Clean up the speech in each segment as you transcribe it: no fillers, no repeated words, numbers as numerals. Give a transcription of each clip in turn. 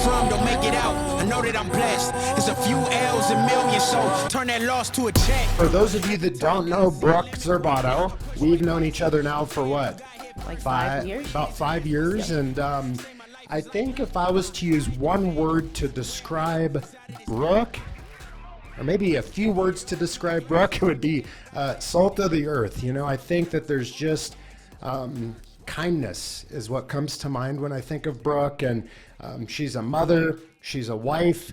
from don't make it out. I know that I'm blessed. There's a few L's and millions, so turn that loss to a check. For those of you that don't know Brooke Zerbato, we've known each other now for what? Like 5 years? About 5 years. Yep. And I think if I was to use one word to describe Brooke, or maybe a few words to describe Brooke, it would be salt of the earth. You know, I think that there's just kindness is what comes to mind when I think of Brooke. And she's a mother, she's a wife,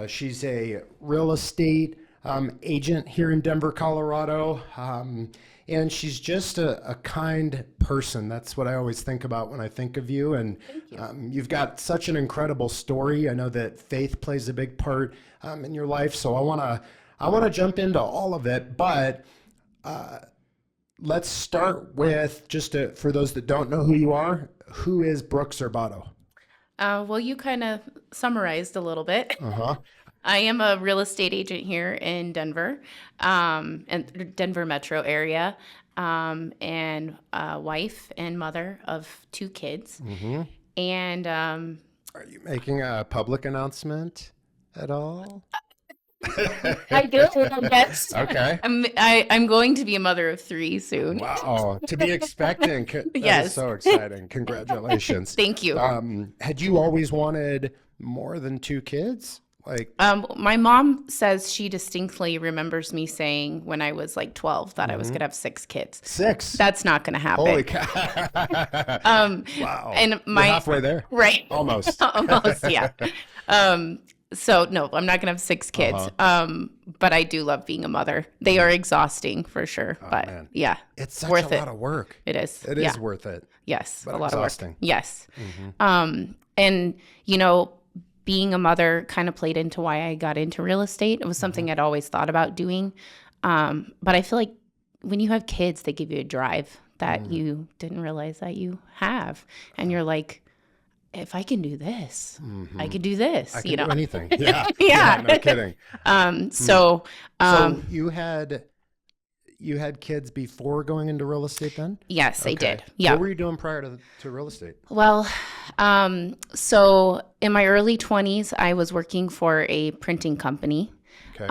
she's a real estate agent here in Denver, Colorado. And she's just a kind person. That's what I always think about when I think of you. And you've got such an incredible story. I know that faith plays a big part in your life. So I want to jump into all of it. But let's start with for those that don't know who you are. Who is Brooke Zerbato? Well, you kind of summarized a little bit. I am a real estate agent here in Denver, and Denver metro area, and a wife and mother of 2 kids. And are you making a public announcement at all? I do, yes. Okay. I'm going to be a mother of 3 soon. Wow, to be expecting. That Yes. is so exciting. Congratulations. Thank you. Had you always wanted more than 2 kids? My mom says she distinctly remembers me saying when I was like 12 that I was going to have 6 kids. 6? That's not going to happen. Holy cow. Wow. And You're halfway there. Right. Almost. Almost, yeah. So no, I'm not going to have 6 kids. But I do love being a mother. They are exhausting for sure. But man. yeah, It's such worth a lot of work. It is. It is worth it. Yes, But a lot exhausting. of work. Yes. And you know, being a mother kind of played into why I got into real estate. It was something I'd always thought about doing. But I feel like when you have kids, they give you a drive that you didn't realize that you have. And you're like, if I can do this, I could do this. I can do anything. Yeah. Yeah. No kidding. So you had kids before going into real estate then? yes, I Okay. did. Yeah. What were you doing prior to real estate? Well, so in my early 20s, I was working for a printing company. Okay.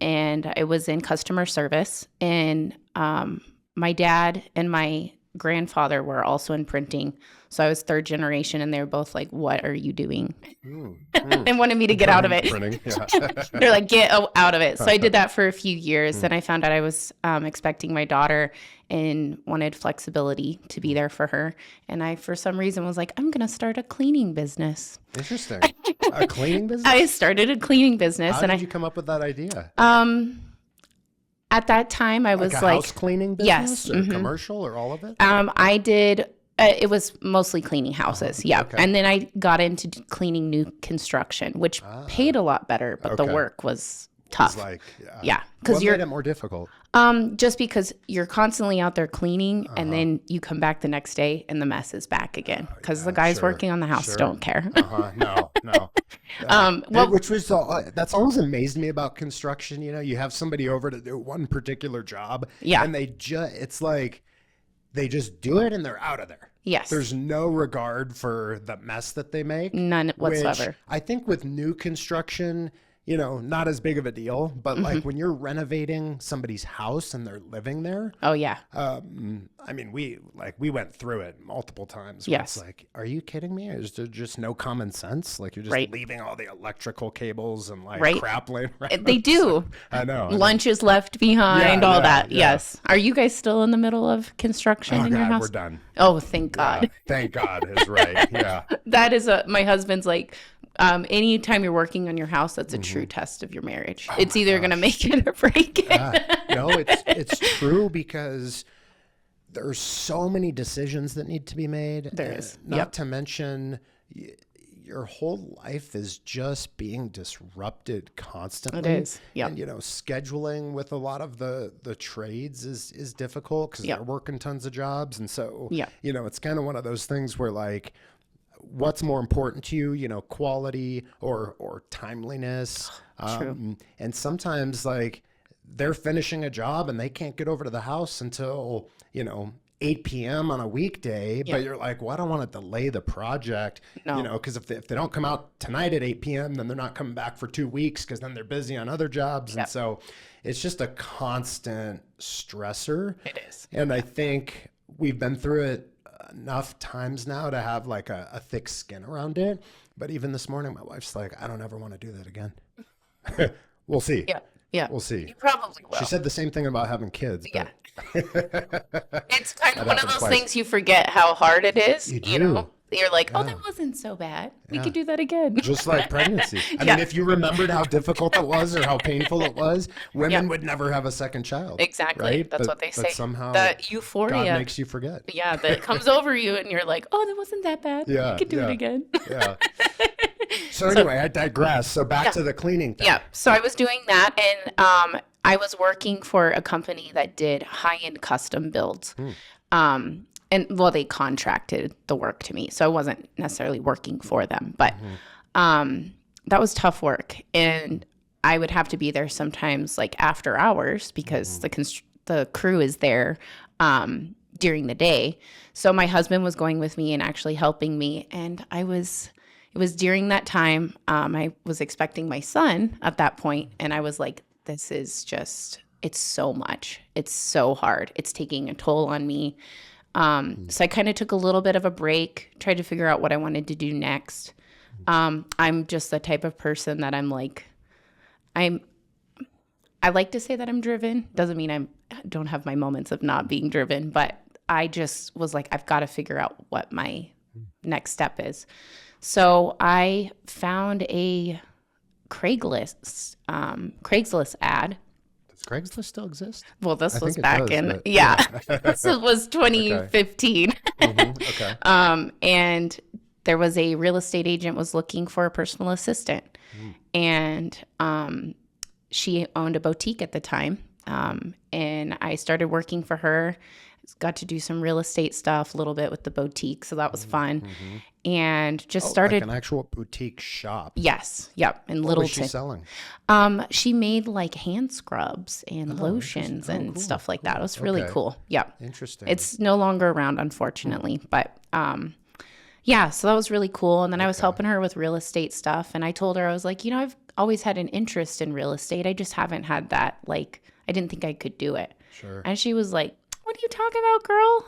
And I was in customer service. And my dad and my grandfather were also in printing. So I was 3rd generation, and they were both like, "What are you doing?" And wanted me to get out of it. Printing, yeah. They're like, "Get out of it." So I did that for a few years. Then I found out I was expecting my daughter and wanted flexibility to be there for her. And I, for some reason, was like, I'm going to start a cleaning business. Interesting. A cleaning business? I started a cleaning business. How did you come up with that idea? At that time, I was a like, house cleaning business? Yes. Or commercial or all of it? I did. It was mostly cleaning houses, yeah. Okay. And then I got into cleaning new construction, which paid a lot better, but the Okay. work was tough. It's like, Yeah, what made it more difficult? just because you're constantly out there cleaning, and then you come back the next day and the mess is back again because the guys sure, working on the house sure. don't care. No. Which was that's always amazed me about construction. You know, you have somebody over to do one particular job, Yeah. and it's like they just do it and they're out of there. Yes. There's no regard for the mess that they make. None whatsoever. Which I think with new construction, you know, not as big of a deal, but like when you're renovating somebody's house and they're living there, Oh yeah. I mean, we went through it multiple times. Where Yes. It's like, are you kidding me? Is there just no common sense? Like you're just Right. leaving all the electrical cables and like Right. crap laying around. They do. I know. Lunch is left behind, Yeah, all yeah, that. yeah. Yes. Are you guys still in the middle of construction Oh in your God, house? we're done. Oh, thank God. Yeah, thank God is right. Yeah. That is my husband's like, anytime you're working on your house, that's a true test of your marriage. It's either going to make it or break it. No, it's true because there's so many decisions that need to be made. There is. Not Yep. to mention your whole life is just being disrupted constantly. It is. Yep. And, you know, scheduling with a lot of the trades is difficult because Yep. they're working tons of jobs. And so, Yep. you know, it's kind of one of those things where like, what's more important to you, you know, quality or timeliness. True. And sometimes like they're finishing a job and they can't get over to the house until, you know, 8 p.m. on a weekday, but you're like, well, I don't want to delay the project, because if they don't come out tonight at 8 p.m., then they're not coming back for 2 weeks because then they're busy on other jobs. And so it's just a constant stressor. It is. And I think we've been through it enough times now to have like a thick skin around it. But even this morning, my wife's like, I don't ever want to do that again. We'll see. Yeah. We'll see. You probably will. She said the same thing about having kids. Yeah. It's kind of one of those things you forget how hard it is. You know? You're like, oh, that wasn't so bad. We could do that again. Just like pregnancy. I mean, if you remembered how difficult it was or how painful it was, women would never have a second child. Exactly. Right? That's what they say. But somehow that euphoria God makes you forget. Yeah, that comes over you and you're like, oh, that wasn't that bad. Yeah. We could do it again. Yeah. So anyway, I digress. So back to the cleaning thing. Yeah. So I was doing that, and I was working for a company that did high-end custom builds. And well, they contracted the work to me, so I wasn't necessarily working for them, but that was tough work, and I would have to be there sometimes like after hours because the crew is there during the day. So my husband was going with me and actually helping me, and it was during that time I was expecting my son at that point, and I was like, this is just, it's so much, it's so hard, it's taking a toll on me. So I kind of took a little bit of a break, tried to figure out what I wanted to do next. I'm just the type of person that I like to say that I'm driven. Doesn't mean I don't have my moments of not being driven, but I just was like, I've got to figure out what my next step is. So I found a Craigslist ad. Does Craigslist still exist? Well, this was back in, this was 2015. Okay. And there was a real estate agent was looking for a personal assistant. And she owned a boutique at the time. And I started working for her. Got to do some real estate stuff a little bit with the boutique. So that was fun. And just started. Like an actual boutique shop. Yes. Yep. In What was Littleton. she selling? She made like hand scrubs and lotions and cool, stuff like that. It was really cool. Yep. Interesting. It's no longer around, unfortunately. But yeah, so that was really cool. And then I was helping her with real estate stuff. And I told her, I was like, I've always had an interest in real estate. I just haven't had that. Like, I didn't think I could do it. Sure. And she was like, what are you talking about, girl?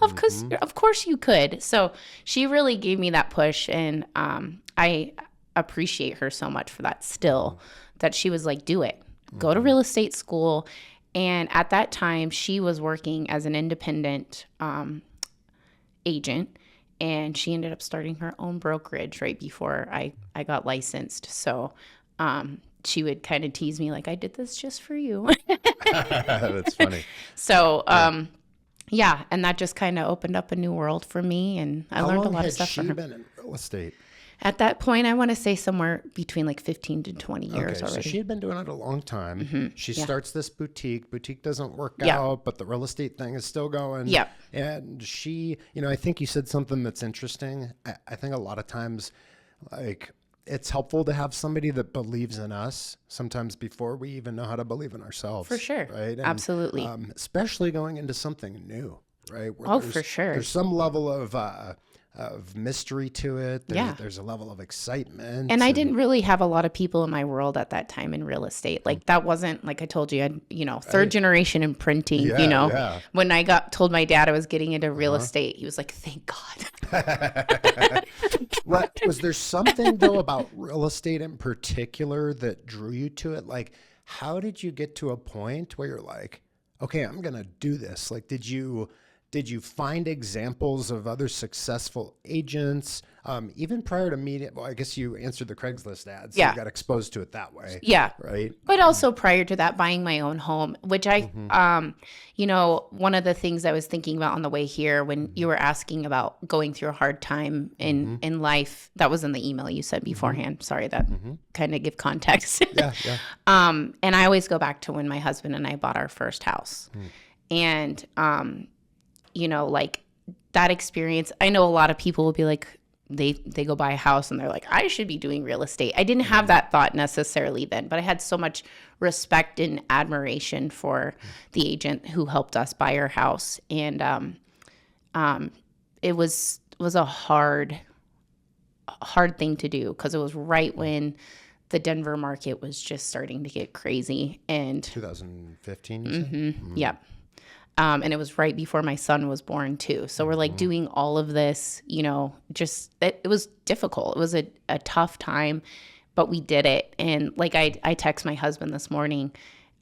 Of course you could. So she really gave me that push, and I appreciate her so much for that still, that she was like, do it. Go to real estate school. And at that time, she was working as an independent agent, and she ended up starting her own brokerage right before I got licensed. So she would kind of tease me like, I did this just for you. That's funny. So yeah, and that just kind of opened up a new world for me, and I learned a lot of stuff from her. How long had she been in real estate? At that point, I want to say somewhere between like 15 to 20 years already. So she had been doing it a long time. She starts this boutique. Boutique doesn't work Yeah. out, but the real estate thing is still going. Yeah. And she, I think you said something that's interesting. I think a lot of times, like, it's helpful to have somebody that believes in us sometimes before we even know how to believe in ourselves. For sure. Right? And, Absolutely. Especially going into something new, right? Where For sure. There's some level of mystery to it. There's a level of excitement. And I didn't really have a lot of people in my world at that time in real estate. Like that wasn't, like I told you, third generation in printing, Yeah. When I told my dad I was getting into real estate, he was like, thank God. Was there something though about real estate in particular that drew you to it? Like, how did you get to a point where you're like, okay, I'm going to do this? Like, did you find examples of other successful agents, even prior to meeting? Well, I guess you answered the Craigslist ads. So Yeah. you got exposed to it that way. Yeah. Right. But also prior to that, buying my own home, which one of the things I was thinking about on the way here when you were asking about going through a hard time in life, that was in the email you sent beforehand. Sorry, that kind of give context. Yeah. And I always go back to when my husband and I bought our first house. And, like that experience, I know a lot of people will be like, they go buy a house and they're like, I should be doing real estate. I didn't have that thought necessarily then, but I had so much respect and admiration for the agent who helped us buy our house. And it was a hard thing to do because it was right when the Denver market was just starting to get crazy. And 2015, you said? yeah. And it was right before my son was born too. So we're like doing all of this, just it was difficult. It was a tough time, but we did it. And like I text my husband this morning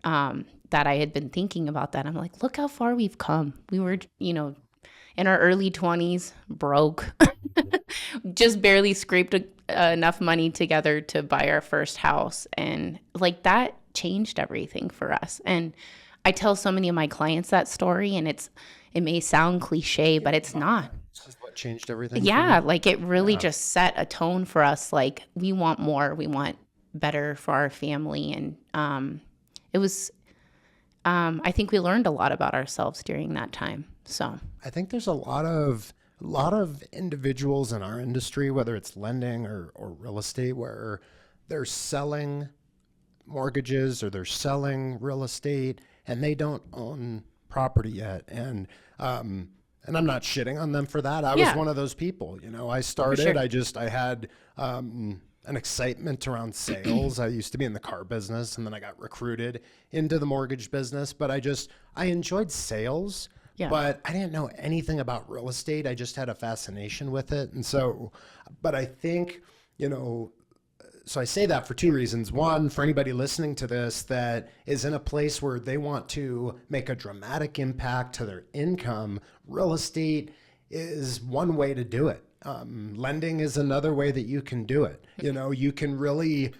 that I had been thinking about that. I'm like, look how far we've come. We were, in our early 20s, broke, just barely scraped enough money together to buy our first house. And like that changed everything for us. And I tell so many of my clients that story, and it may sound cliche, but it's not. This is what changed everything. Yeah, like it really just set a tone for us. Like we want more, we want better for our family, and it was. I think we learned a lot about ourselves during that time. So I think there's a lot of individuals in our industry, whether it's lending or real estate, where they're selling mortgages or they're selling real estate and they don't own property yet. And I'm not shitting on them for that. I was one of those people. I started, I had an excitement around sales. I used to be in the car business, and then I got recruited into the mortgage business, but I enjoyed sales. Yeah. But I didn't know anything about real estate. I just had a fascination with it. And so, but I think, so I say that for two reasons. One, for anybody listening to this that is in a place where they want to make a dramatic impact to their income, real estate is one way to do it. Lending is another way that you can do it. You can really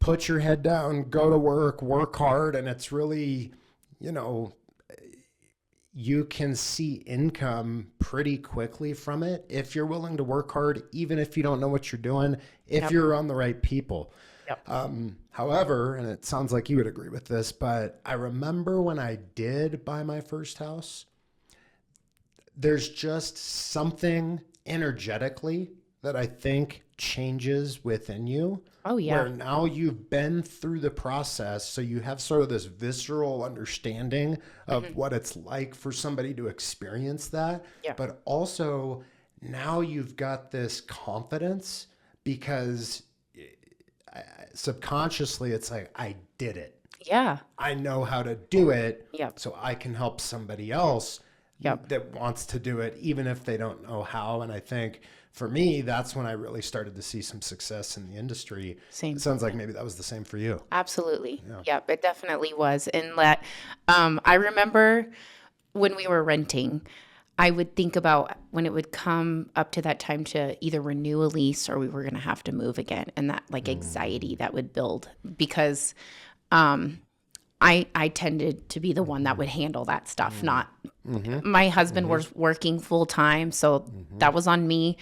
put your head down, go to work hard, and it's really, you can see income pretty quickly from it if you're willing to work hard, even if you don't know what you're doing, if you're around the right people. Yep. However, and it sounds like you would agree with this, but I remember when I did buy my first house, there's just something energetically that I think changes within you. Oh, yeah. Where now you've been through the process, so you have sort of this visceral understanding of what it's like for somebody to experience that. Yeah. But also now you've got this confidence because subconsciously it's like, I did it. Yeah. I know how to do it. Yep. So I can help somebody else that wants to do it, even if they don't know how. And I think for me, that's when I really started to see some success in the industry. Same. It sounds like maybe that was the same for you. Absolutely. Yeah. Yep, it definitely was. And that I remember when we were renting, I would think about when it would come up to that time to either renew a lease or we were going to have to move again. And that like anxiety that would build because I tended to be the one that would handle that stuff, not my husband was working full time. So that was on me.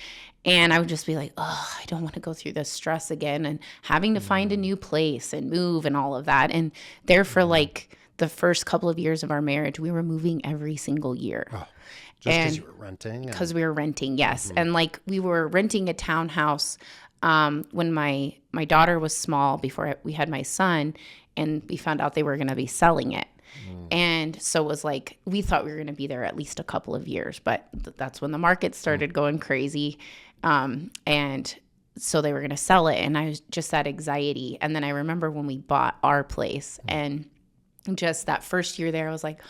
And I would just be like, oh, I don't want to go through this stress again and having to find a new place and move and all of that. And there for like the first couple of years of our marriage, we were moving every single year. Oh, just because you were renting? Because we were renting, yes. And like we were renting a townhouse when my daughter was small before we had my son. And we found out they were going to be selling it. And so it was like, we thought we were going to be there at least a couple of years, but that's when the market started going crazy. And so they were going to sell it. And I was just that anxiety. And then I remember when we bought our place and just that first year there, I was like,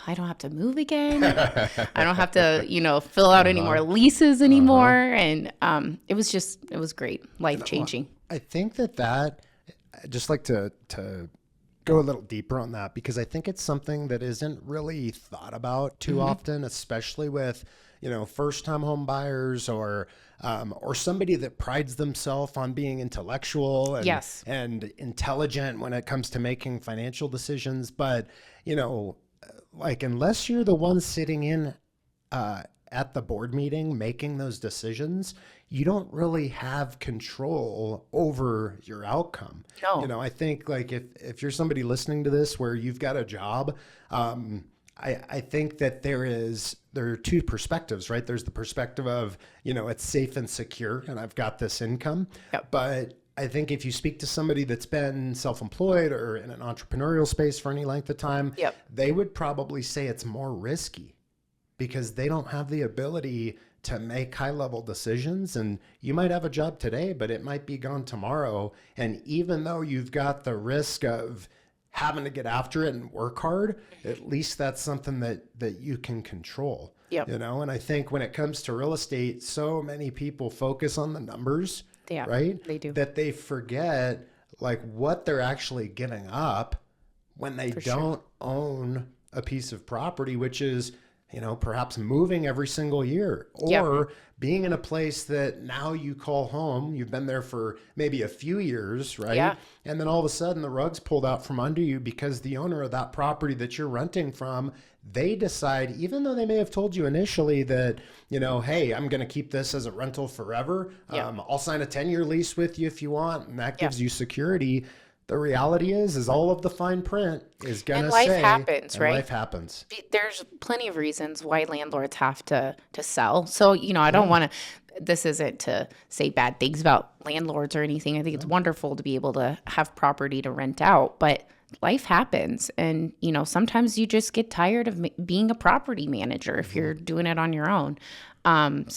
I don't have to move again. I don't have to, fill out any more leases anymore. And it was great, life-changing. I think that I'd just like to go a little deeper on that because I think it's something that isn't really thought about too often, especially with, first-time home buyers or somebody that prides themselves on being intellectual and intelligent when it comes to making financial decisions. But, like unless you're the one sitting in at the board meeting making those decisions, you don't really have control over your outcome. No. I think like if you're somebody listening to this where you've got a job, I think that there are two perspectives, right? There's the perspective of, it's safe and secure and I've got this income. Yep. But I think if you speak to somebody that's been self-employed or in an entrepreneurial space for any length of time, they would probably say it's more risky because they don't have the ability to make high-level decisions. And you might have a job today, but it might be gone tomorrow. And even though you've got the risk of having to get after it and work hard, at least that's something that you can control. Yep. You know, and I think when it comes to real estate, so many people focus on the numbers, Yeah, right? they do. That they forget like what they're actually giving up when they don't own a piece of property, which is, you know, perhaps moving every single year, or being in a place that now you call home. You've been there for maybe a few years, right? Yeah. And then all of a sudden the rug's pulled out from under you because the owner of that property that you're renting from, they decide, even though they may have told you initially that, you know, hey, I'm going to keep this as a rental forever. I'll sign a 10-year lease with you if you want. And that gives you security. The reality is all of the fine print is going to say, life happens, right? Life happens. There's plenty of reasons why landlords have to sell. So, you know, I don't want to, this isn't to say bad things about landlords or anything. I think it's wonderful to be able to have property to rent out, but life happens. And, you know, sometimes you just get tired of being a property manager if you're doing it on your own. And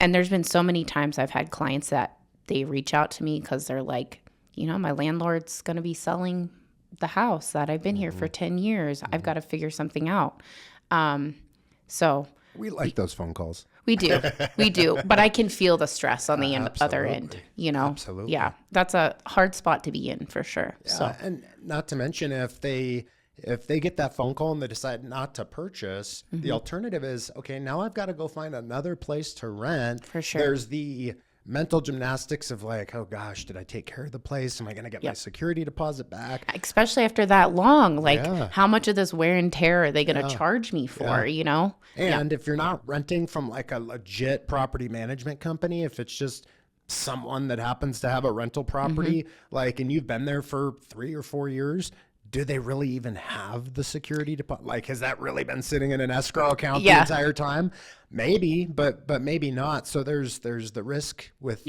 there's been so many times I've had clients that they reach out to me because they're like, you know, my landlord's going to be selling the house that I've been here for 10 years. I've got to figure something out. So we like those phone calls. We do. But I can feel the stress on the other end, you know? Absolutely. Yeah. That's a hard spot to be in for sure. Yeah, So, and not to mention if they get that phone call and they decide not to purchase, the alternative is, okay, now I've got to go find another place to rent. For sure. There's the mental gymnastics of like, oh gosh, did I take care of the place? Am I going to get my security deposit back? especially after that long, like how much of this wear and tear are they going to charge me for, you know? And if you're not renting from like a legit property management company, if it's just someone that happens to have a rental property, like, and you've been there for 3 or 4 years, do they really even have the security deposit? Like, has that really been sitting in an escrow account the entire time? Maybe, but maybe not. So there's the risk with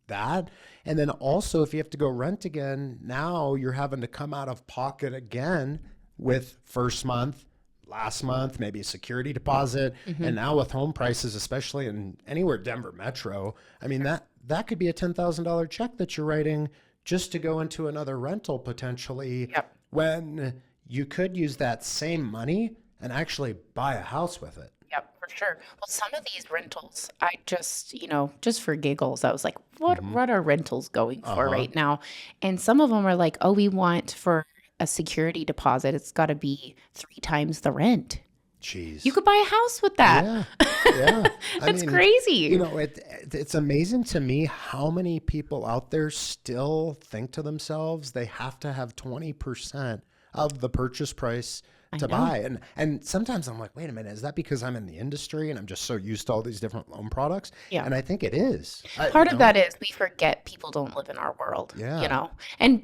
that. And then also, if you have to go rent again, now you're having to come out of pocket again with first month, last month, maybe a security deposit. And now with home prices, especially in anywhere Denver metro, I mean, that could be a $10,000 check that you're writing just to go into another rental potentially, when you could use that same money and actually buy a house with it. Yep, for sure. Well, some of these rentals, I just, you know, just for giggles, I was like, what are rentals going for right now? And some of them are like, oh, we want for a security deposit, it's got to be 3 times the rent. Jeez. You could buy a house with that. Yeah. That's crazy. You know, it's amazing to me how many people out there still think to themselves they have to have 20% of the purchase price to buy. And sometimes I'm like, wait a minute, is that because I'm in the industry and I'm just so used to all these different loan products? Yeah. And I think it is. Part of that is we forget people don't live in our world, you know?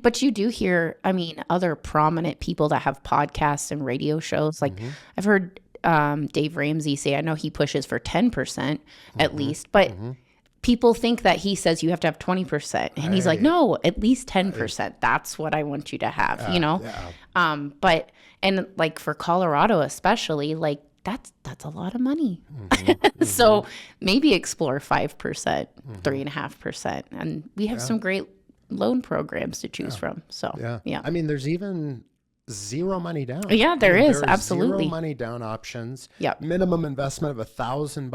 But you do hear, I mean, other prominent people that have podcasts and radio shows. Like I've heard Dave Ramsey say, I know he pushes for 10% at least, but people think that he says you have to have 20%. And he's like, no, at least 10%. That's what I want you to have, you know? But, and like for Colorado especially, like that's a lot of money. So maybe explore 5%, 3.5%. And we have some great loan programs to choose from. So, yeah. I mean, there's even zero money down. Yeah, there is. Absolutely. Zero money down options. Yep. Minimum investment of $1,000.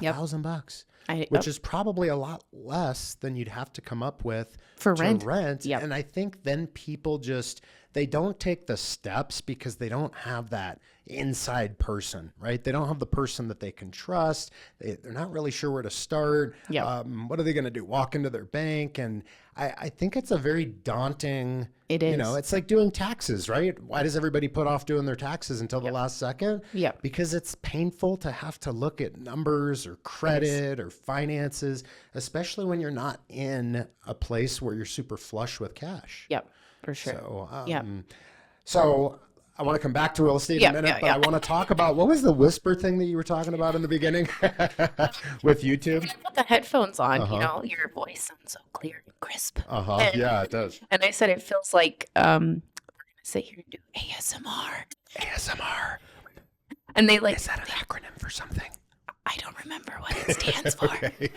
$1,000. Which is probably a lot less than you'd have to come up with for to rent. Yep. And I think then people they don't take the steps because they don't have that inside person, right? They don't have the person that they can trust. They're not really sure where to start. Yep. What are they going to do? Walk into their bank? And I think it's a very daunting, it is. You know, it's like doing taxes, right? Why does everybody put off doing their taxes until the last second? Yeah. Because it's painful to have to look at numbers or credit or finances, especially when you're not in a place where you're super flush with cash. Yep, for sure. So, so I want to come back to real estate in a minute, but I want to talk about, what was the whisper thing that you were talking about in the beginning with YouTube? Put the headphones on, you know, your voice sounds so clear and crisp. Yeah, it does. And I said, it feels like we're going to sit here and do ASMR. And they like, Is that an acronym for something? I don't remember what it stands for, Okay.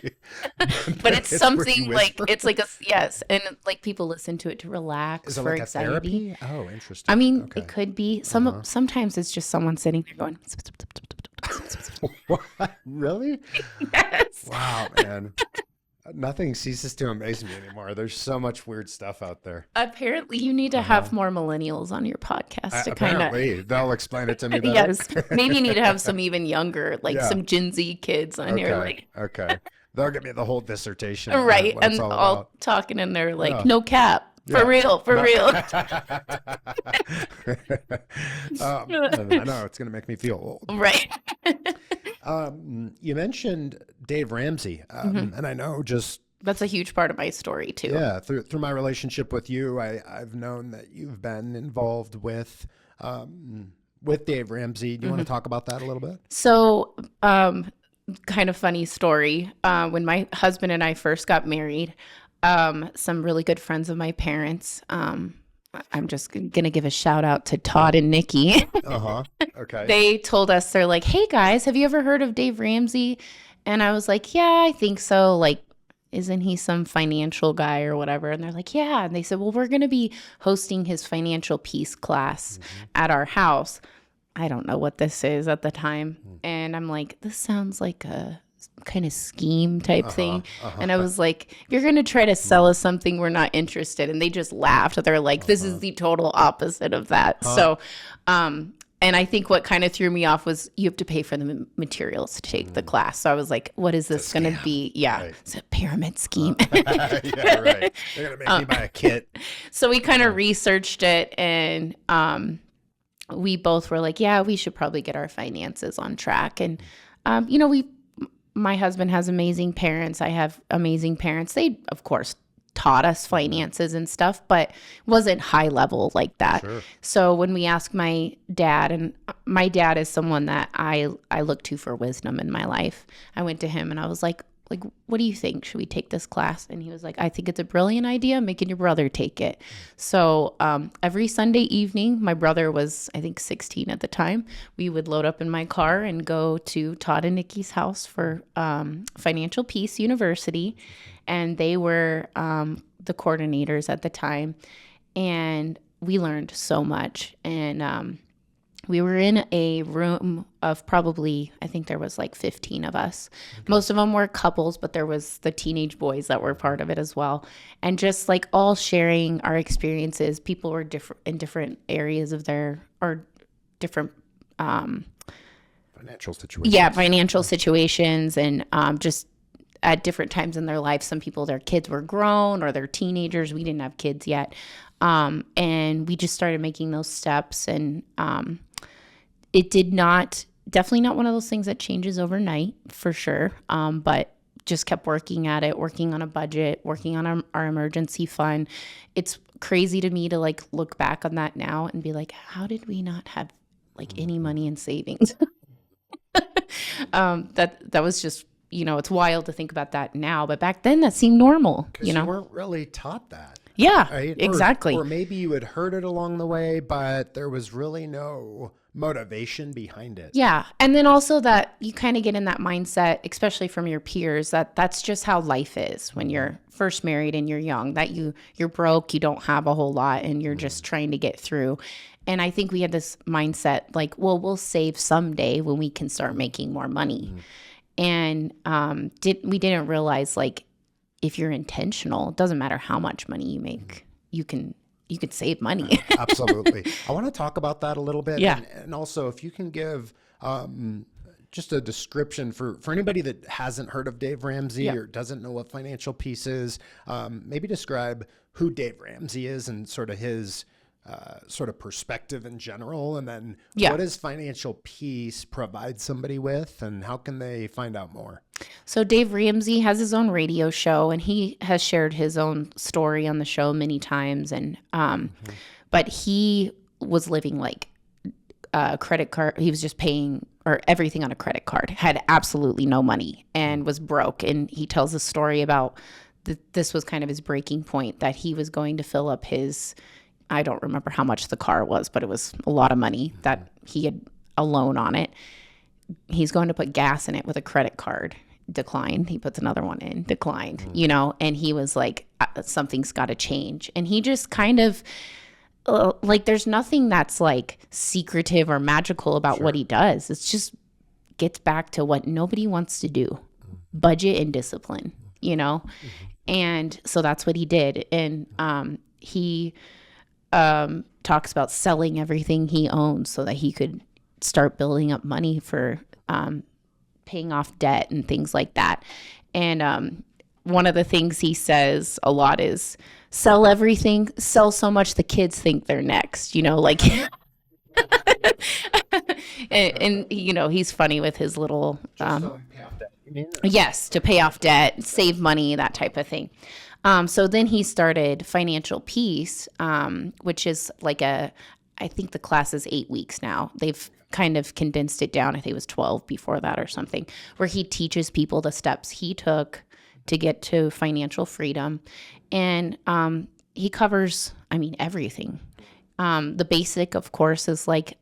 but it's where something you like, whisper? it's like yes. And like people listen to it to relax Is it for like anxiety. a therapy? Oh, interesting. I mean, Okay. it could be sometimes it's just someone sitting there going, What? Really? yes. Wow, man. Nothing ceases to amaze me anymore. There's so much weird stuff out there. Apparently you need to have more millennials on your podcast to kind of, Apparently, they'll explain it to me better. yes, maybe you need to have some even younger, like Yeah. some Gen Z kids on here, like, Okay. They'll give me the whole dissertation. on right. what it's And all all about. talking in there like, Yeah. no cap. For Yeah. real, for real. I know it's going to make me feel old. Right. You mentioned Dave Ramsey, and I know just That's a huge part of my story too. through my relationship with you, I've known that you've been involved with Dave Ramsey. Do you want to talk about that a little bit? So, kind of funny story. When my husband and I first got married, some really good friends of my parents, I'm just going to give a shout out to Todd and Nikki. Okay. They told us, they're like, hey guys, have you ever heard of Dave Ramsey? And I was like, yeah, I think so. Like, isn't he some financial guy or whatever? And they're like, yeah. And they said, well, we're going to be hosting his financial peace class at our house. I don't know what this is at the time. And I'm like, this sounds like a kind of scheme type thing. And I was like, if you're going to try to sell us something, we're not interested. And they just laughed. They're like, this is the total opposite of that. So, and I think what kind of threw me off was you have to pay for the materials to take the class. So I was like, what is this going to be? Yeah, Right. it's a pyramid scheme. Yeah, right. They're going to make me buy a kit. So we kind of researched it, and we both were like, yeah, we should probably get our finances on track. And, my husband has amazing parents. I have amazing parents. They, of course, taught us finances and stuff, but wasn't high level like that. Sure. So when we asked my dad, and my dad is someone that I look to for wisdom in my life. I went to him and I was like, what do you think? Should we take this class? And he was like, I think it's a brilliant idea. I'm making your brother take it. So every Sunday evening, my brother was, I think, 16 at the time. We would load up in my car and go to Todd and Nikki's house for Financial Peace University. And they were the coordinators at the time. And we learned so much. And we were in a room of probably, I think there was like 15 of us. Okay. Most of them were couples, but there was the teenage boys that were part of it as well. And just like all sharing our experiences. People were different in different areas of different Financial situations. Yeah, financial situations, and just at different times in their life. Some people, their kids were grown or they're teenagers. We didn't have kids yet. And we just started making those steps, and it definitely not one of those things that changes overnight for sure. But just kept working at it, working on a budget, working on our emergency fund. It's crazy to me to like look back on that now and be like, how did we not have like any money in savings? That was just, it's wild to think about that now, but back then that seemed normal. You weren't really taught that. Yeah, right? exactly. Or maybe you had heard it along the way, but there was really no motivation behind it. Yeah. And then also that you kind of get in that mindset, especially from your peers, that's just how life is when you're first married and you're young, that you're broke, you don't have a whole lot, and you're just trying to get through. And I think we had this mindset like, well, we'll save someday when we can start making more money. And we didn't realize, like, if you're intentional, it doesn't matter how much money you make, you can save money. Absolutely. I want to talk about that a little bit. Yeah. And also, if you can give just a description for anybody that hasn't heard of Dave Ramsey or doesn't know what financial peace is, maybe describe who Dave Ramsey is and sort of his sort of perspective in general, and then what does financial peace provide somebody with, and how can they find out more? So Dave Ramsey has his own radio show, and he has shared his own story on the show many times. And but he was living like a credit card. He was just paying or everything on a credit card, had absolutely no money, and was broke. And he tells a story about this was kind of his breaking point, that he was going to fill up his, I don't remember how much the car was, but it was a lot of money that he had a loan on it. He's going to put gas in it with a credit card. Declined. He puts another one in. Declined. You know, and he was like, something's got to change. And he just kind of like, there's nothing that's like secretive or magical about what he does. It's just gets back to what nobody wants to do: budget and discipline. You know, and so that's what he did. And he talks about selling everything he owns so that he could start building up money for paying off debt and things like that. And one of the things he says a lot is sell everything, sell so much the kids think they're next, you know, like, and you know, he's funny with his little, yes, to pay off debt, save money, that type of thing. So then he started Financial Peace, which is like I think the class is 8 weeks now. They've kind of condensed it down. I think it was 12 before that or something, where he teaches people the steps he took to get to financial freedom. And he covers, I mean, everything. The basic, of course, is like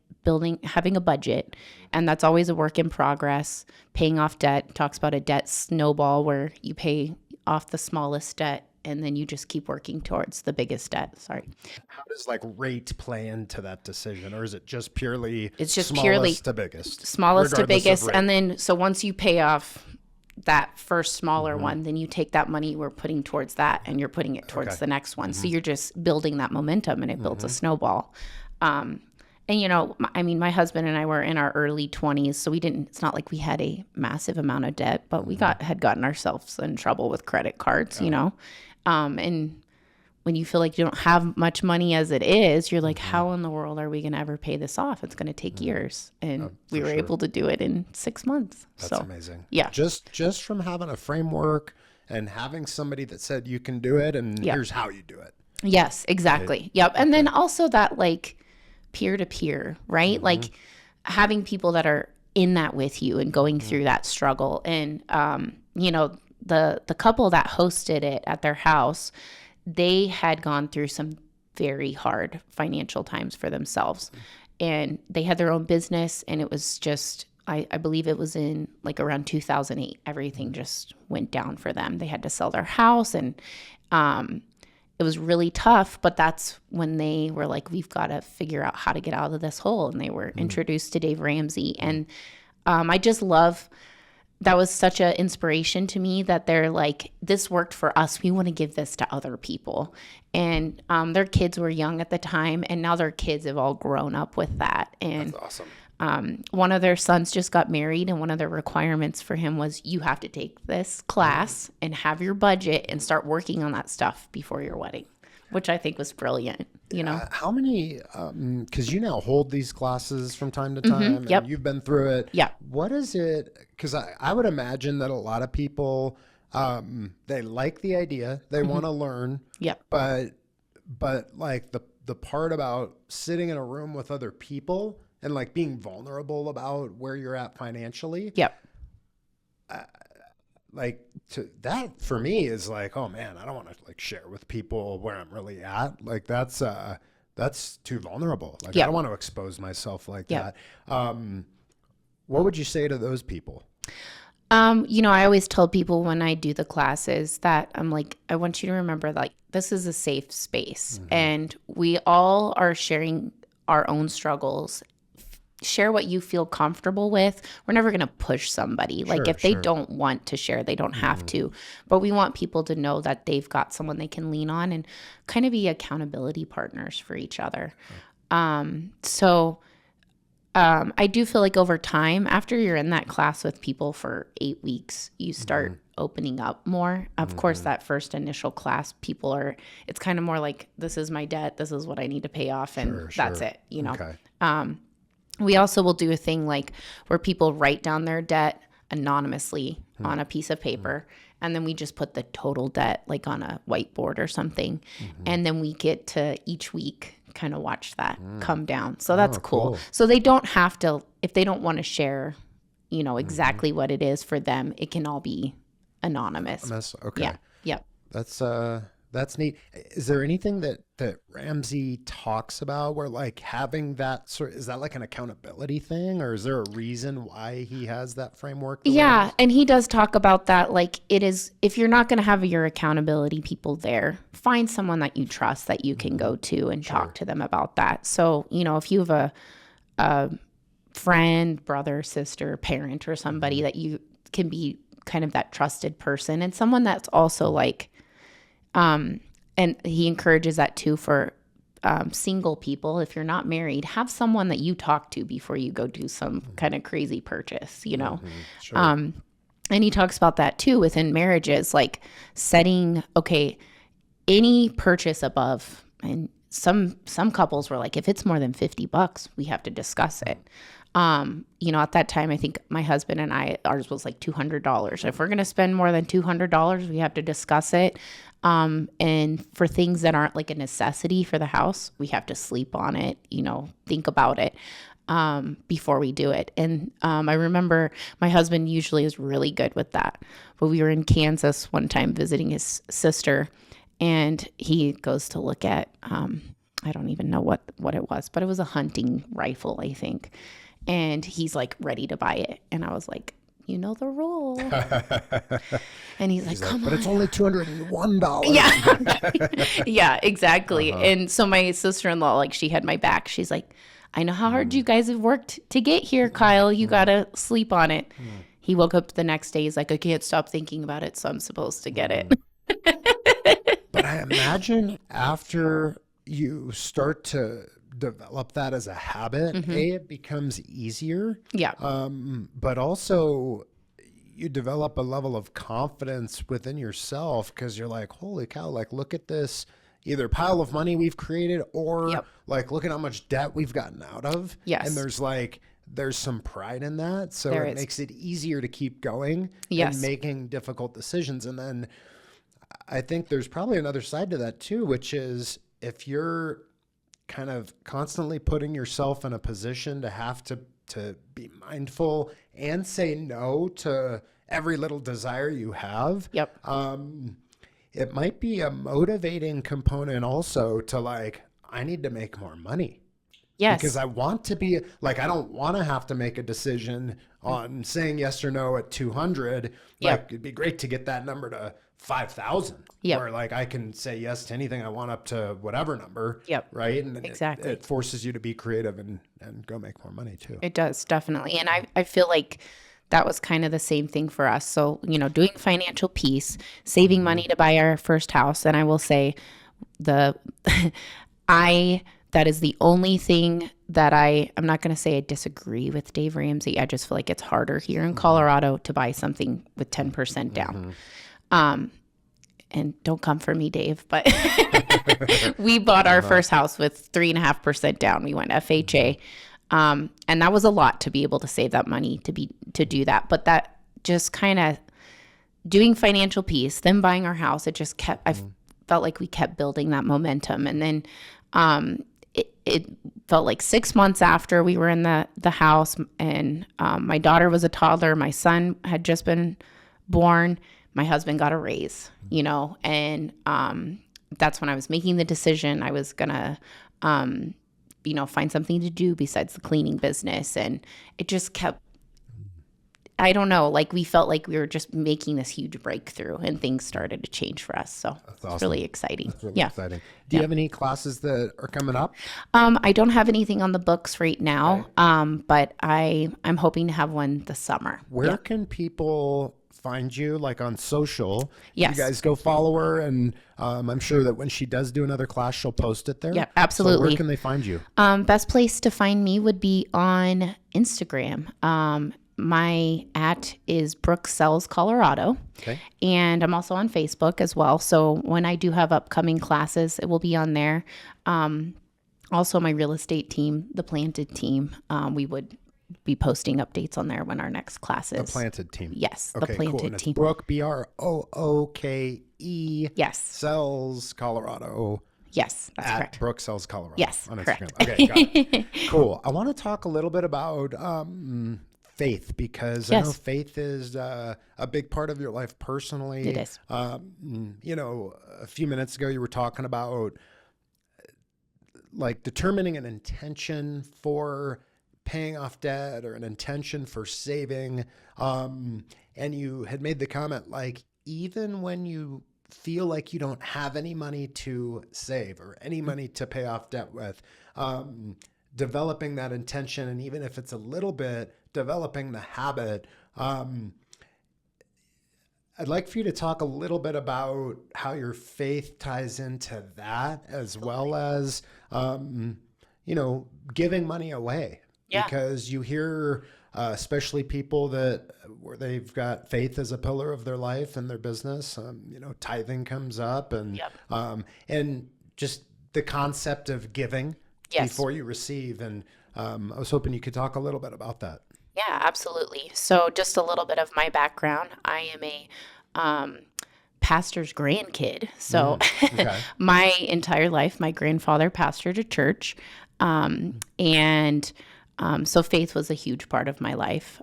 having a budget. And that's always a work in progress. Paying off debt, talks about a debt snowball where you pay off the smallest debt and then you just keep working towards the biggest debt. Sorry. How does like rate play into that decision? Or is it just purely it's just smallest purely to biggest? Smallest to biggest. And then, so once you pay off that first smaller one, then you take that money we're putting towards that and you're putting it towards the next one. So you're just building that momentum and it builds a snowball. And, you know, I mean, my husband and I were in our early 20s, so it's not like we had a massive amount of debt, but we had gotten ourselves in trouble with credit cards, you know. And when you feel like you don't have much money as it is, you're like, how in the world are we going to ever pay this off? It's going to take years. And we were able to do it in 6 months. That's amazing. Yeah. Just from having a framework and having somebody that said you can do it and here's how you do it. Yes, exactly. Right. Yep. And then also that like peer-to-peer, right? Like having people that are in that with you and going through that struggle. And, you know, the couple that hosted it at their house, they had gone through some very hard financial times for themselves. And they had their own business, and it was just, I believe it was in like around 2008, everything just went down for them. They had to sell their house, and it was really tough, but that's when they were like, we've got to figure out how to get out of this hole. And they were introduced to Dave Ramsey. And I just love, that was such an inspiration to me that they're like, this worked for us. We want to give this to other people. And their kids were young at the time, and now their kids have all grown up with that. And that's awesome. One of their sons just got married, and one of the requirements for him was you have to take this class and have your budget and start working on that stuff before your wedding, which I think was brilliant. You know, how many, because you now hold these classes from time to time, and you've been through it. Yeah. What is it? Because I would imagine that a lot of people, they like the idea, they want to learn. Yep. But like the part about sitting in a room with other people and like being vulnerable about where you're at financially. Yep. Like to that for me is like, oh man, I don't want to like share with people where I'm really at. Like that's too vulnerable. Like I don't want to expose myself like that. What would you say to those people? You know, I always tell people when I do the classes that I'm like, I want you to remember like this is a safe space, and we all are sharing our own struggles. Share what you feel comfortable with. We're never going to push somebody. Like if they don't want to share, they don't have to. But we want people to know that they've got someone they can lean on and kind of be accountability partners for each other. So I do feel like over time, after you're in that class with people for 8 weeks, you start opening up more. Of course, that first initial class, it's kind of more like, this is my debt, this is what I need to pay off, and that's it, you know. Okay. We also will do a thing like where people write down their debt anonymously on a piece of paper, and then we just put the total debt like on a whiteboard or something, and then we get to each week kind of watch that come down. So that's cool. So they don't have to, if they don't want to share, you know, exactly what it is for them, it can all be anonymous. Okay. Yeah. Yep. That's That's neat. Is there anything that Ramsey talks about where like having that is that like an accountability thing, or is there a reason why he has that framework? Yeah. And he does talk about that. Like it is, if you're not going to have your accountability people there, find someone that you trust that you can go to and talk to them about that. So, if you have a friend, brother, sister, parent, or somebody that you can be kind of that trusted person, and someone that's also like, and he encourages that too for single people. If you're not married, have someone that you talk to before you go do some kind of crazy purchase, Sure. And he talks about that too within marriages, like setting, any purchase above, and some couples were like, if it's more than $50, we have to discuss it. At that time, I think my husband and ours was like $200. If we're going to spend more than $200, we have to discuss it. And for things that aren't like a necessity for the house, we have to sleep on it, think about it, before we do it. And, I remember my husband usually is really good with that, but we were in Kansas one time visiting his sister, and he goes to look at, I don't even know what it was, but it was a hunting rifle, I think. And he's like ready to buy it. And I was like, you know the rule. And he's like, come on. But it's only $201. Yeah. Yeah, exactly. And so my sister-in-law, like she had my back. She's like, I know how hard you guys have worked to get here, Kyle. You got to sleep on it. He woke up the next day. He's like, I can't stop thinking about it, so I'm supposed to get it. But I imagine after you start to develop that as a habit, it becomes easier. Yeah. But also you develop a level of confidence within yourself because you're like, holy cow, like look at this either pile of money we've created or like look at how much debt we've gotten out of. Yes. And there's some pride in that. So it makes it easier to keep going and making difficult decisions. And then I think there's probably another side to that too, which is if you're kind of constantly putting yourself in a position to have to be mindful and say no to every little desire you have. Yep. It might be a motivating component also to like, I need to make more money. Yes. Because I want to be like, I don't want to have to make a decision on saying yes or no at 200. Like it'd be great to get that number to 5,000. Yep. Where like I can say yes to anything I want up to whatever number. Yep. Right. And exactly. It forces you to be creative and go make more money too. It does, definitely. And I feel like that was kind of the same thing for us. So, doing financial peace, saving money to buy our first house. And I will say that is the only thing that I'm not going to say I disagree with Dave Ramsey. I just feel like it's harder here in Colorado to buy something with 10% down. And don't come for me, Dave, but we bought our first house with 3.5% down. We went FHA. And that was a lot to be able to save that money to do that. But that just kind of doing financial peace, then buying our house, it just kept, I felt like we kept building that momentum. And then, it felt like 6 months after we were in the house and, my daughter was a toddler. My son had just been born. My husband got a raise, and, that's when I was making the decision. I was gonna, find something to do besides the cleaning business. And it just kept, I don't know, like we felt like we were just making this huge breakthrough and things started to change for us. So it's really exciting. That's really exciting. Do you have any classes that are coming up? I don't have anything on the books right now, but I'm hoping to have one this summer. Where can people find you, like on social? Yes. You guys go follow her, and I'm sure that when she does do another class, she'll post it there. Yeah, absolutely. So where can they find you? Best place to find me would be on Instagram. My @ is Brooke Sells Colorado. Okay. And I'm also on Facebook as well. So when I do have upcoming classes, it will be on there. Also my real estate team, the Planted team, we would be posting updates on there when our next class is. The Planted team. Yes, okay, the Planted cool. And team. It's Brooke, Brooke. Yes. Sells Colorado. Yes, that's correct. Brooke Sells Colorado. Yes, on correct. Instagram. Okay, got it. Cool. I want to talk a little bit about faith, because I know faith is a big part of your life personally. It is. You know, a few minutes ago you were talking about like determining an intention for paying off debt or an intention for saving. And you had made the comment, like, even when you feel like you don't have any money to save or any money to pay off debt with, developing that intention, and even if it's a little bit, developing the habit. I'd like for you to talk a little bit about how your faith ties into that, as well as, you know, giving money away. Yeah. Because you hear, especially people where they've got faith as a pillar of their life and their business, you know, tithing comes up, and just the concept of giving before you receive. And I was hoping you could talk a little bit about that. Yeah, absolutely. So just a little bit of my background. I am a pastor's grandkid. So my entire life, my grandfather pastored a church. So faith was a huge part of my life.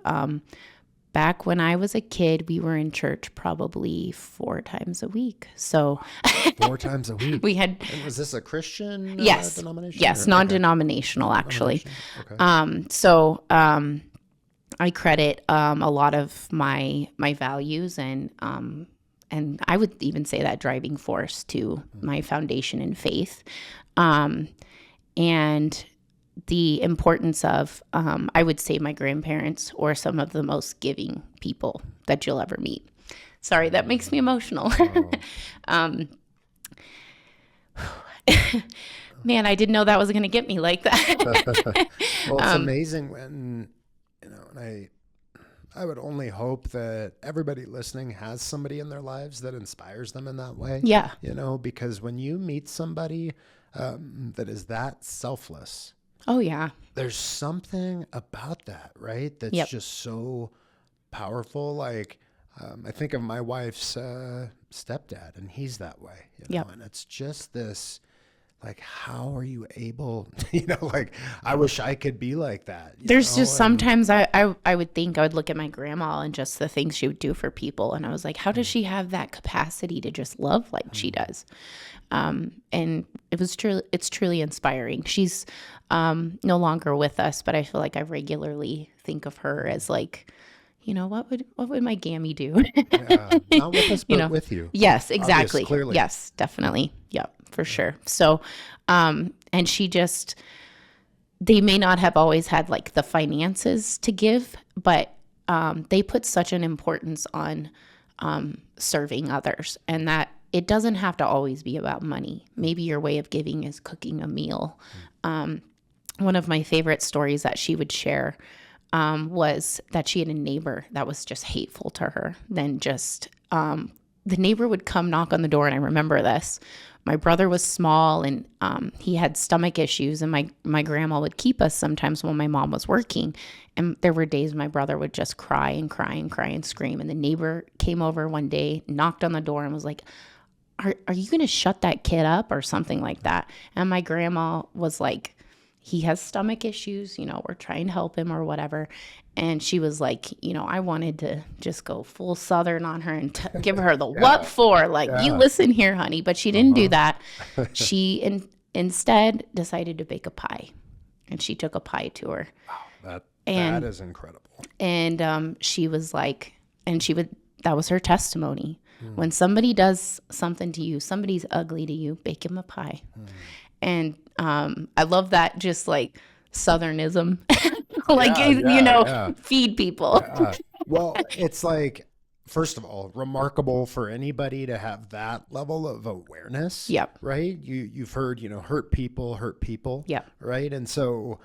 Back when I was a kid, we were in church probably 4 times a week. So 4 times a week. We had. And was this a Christian denomination? Yes, non-denominational actually. I credit a lot of my values and I would even say that driving force to my foundation in faith, and the importance of, I would say, my grandparents or some of the most giving people that you'll ever meet. Sorry, that makes me emotional. Man, I didn't know that was going to get me like that. Well, it's amazing when, you know, and I would only hope that everybody listening has somebody in their lives that inspires them in that way. Yeah. You know, because when you meet somebody that is that selfless, oh, yeah, there's something about that, right? That's just so powerful. Like, I think of my wife's stepdad, and he's that way, you know, and it's just this, like, how are you able, you know, like, I wish I could be like that. There's just sometimes I would think, I would look at my grandma and just the things she would do for people. And I was like, how does she have that capacity to just love like she does? And it's truly inspiring. She's no longer with us, but I feel like I regularly think of her as like, you know, what would my Gammy do? Not with us, but with you. Yes, exactly. Clearly. Yes, definitely. Yep, for sure. So, and she just, they may not have always had like the finances to give, but they put such an importance on serving others, and that it doesn't have to always be about money. Maybe your way of giving is cooking a meal. One of my favorite stories that she would share was that she had a neighbor that was just hateful to her. Then just the neighbor would come knock on the door, and I remember this. My brother was small, and he had stomach issues, and my grandma would keep us sometimes when my mom was working. And there were days my brother would just cry and cry and cry and scream. And the neighbor came over one day, knocked on the door, and was like, are you going to shut that kid up or something like that? And my grandma was like, he has stomach issues, you know, we're trying to help him or whatever. And she was like, you know, I wanted to just go full Southern on her and give her the what for, like, you listen here, honey. But she didn't do that. She instead decided to bake a pie, and she took a pie to her. Wow, that is incredible. And she was like, that was her testimony. When somebody does something to you, somebody's ugly to you, bake him a pie. And I love that, just like Southernism, like, feed people. Well, it's like, first of all, remarkable for anybody to have that level of awareness. Yep. Right? You've heard, you know, hurt people. Yep. Right? And so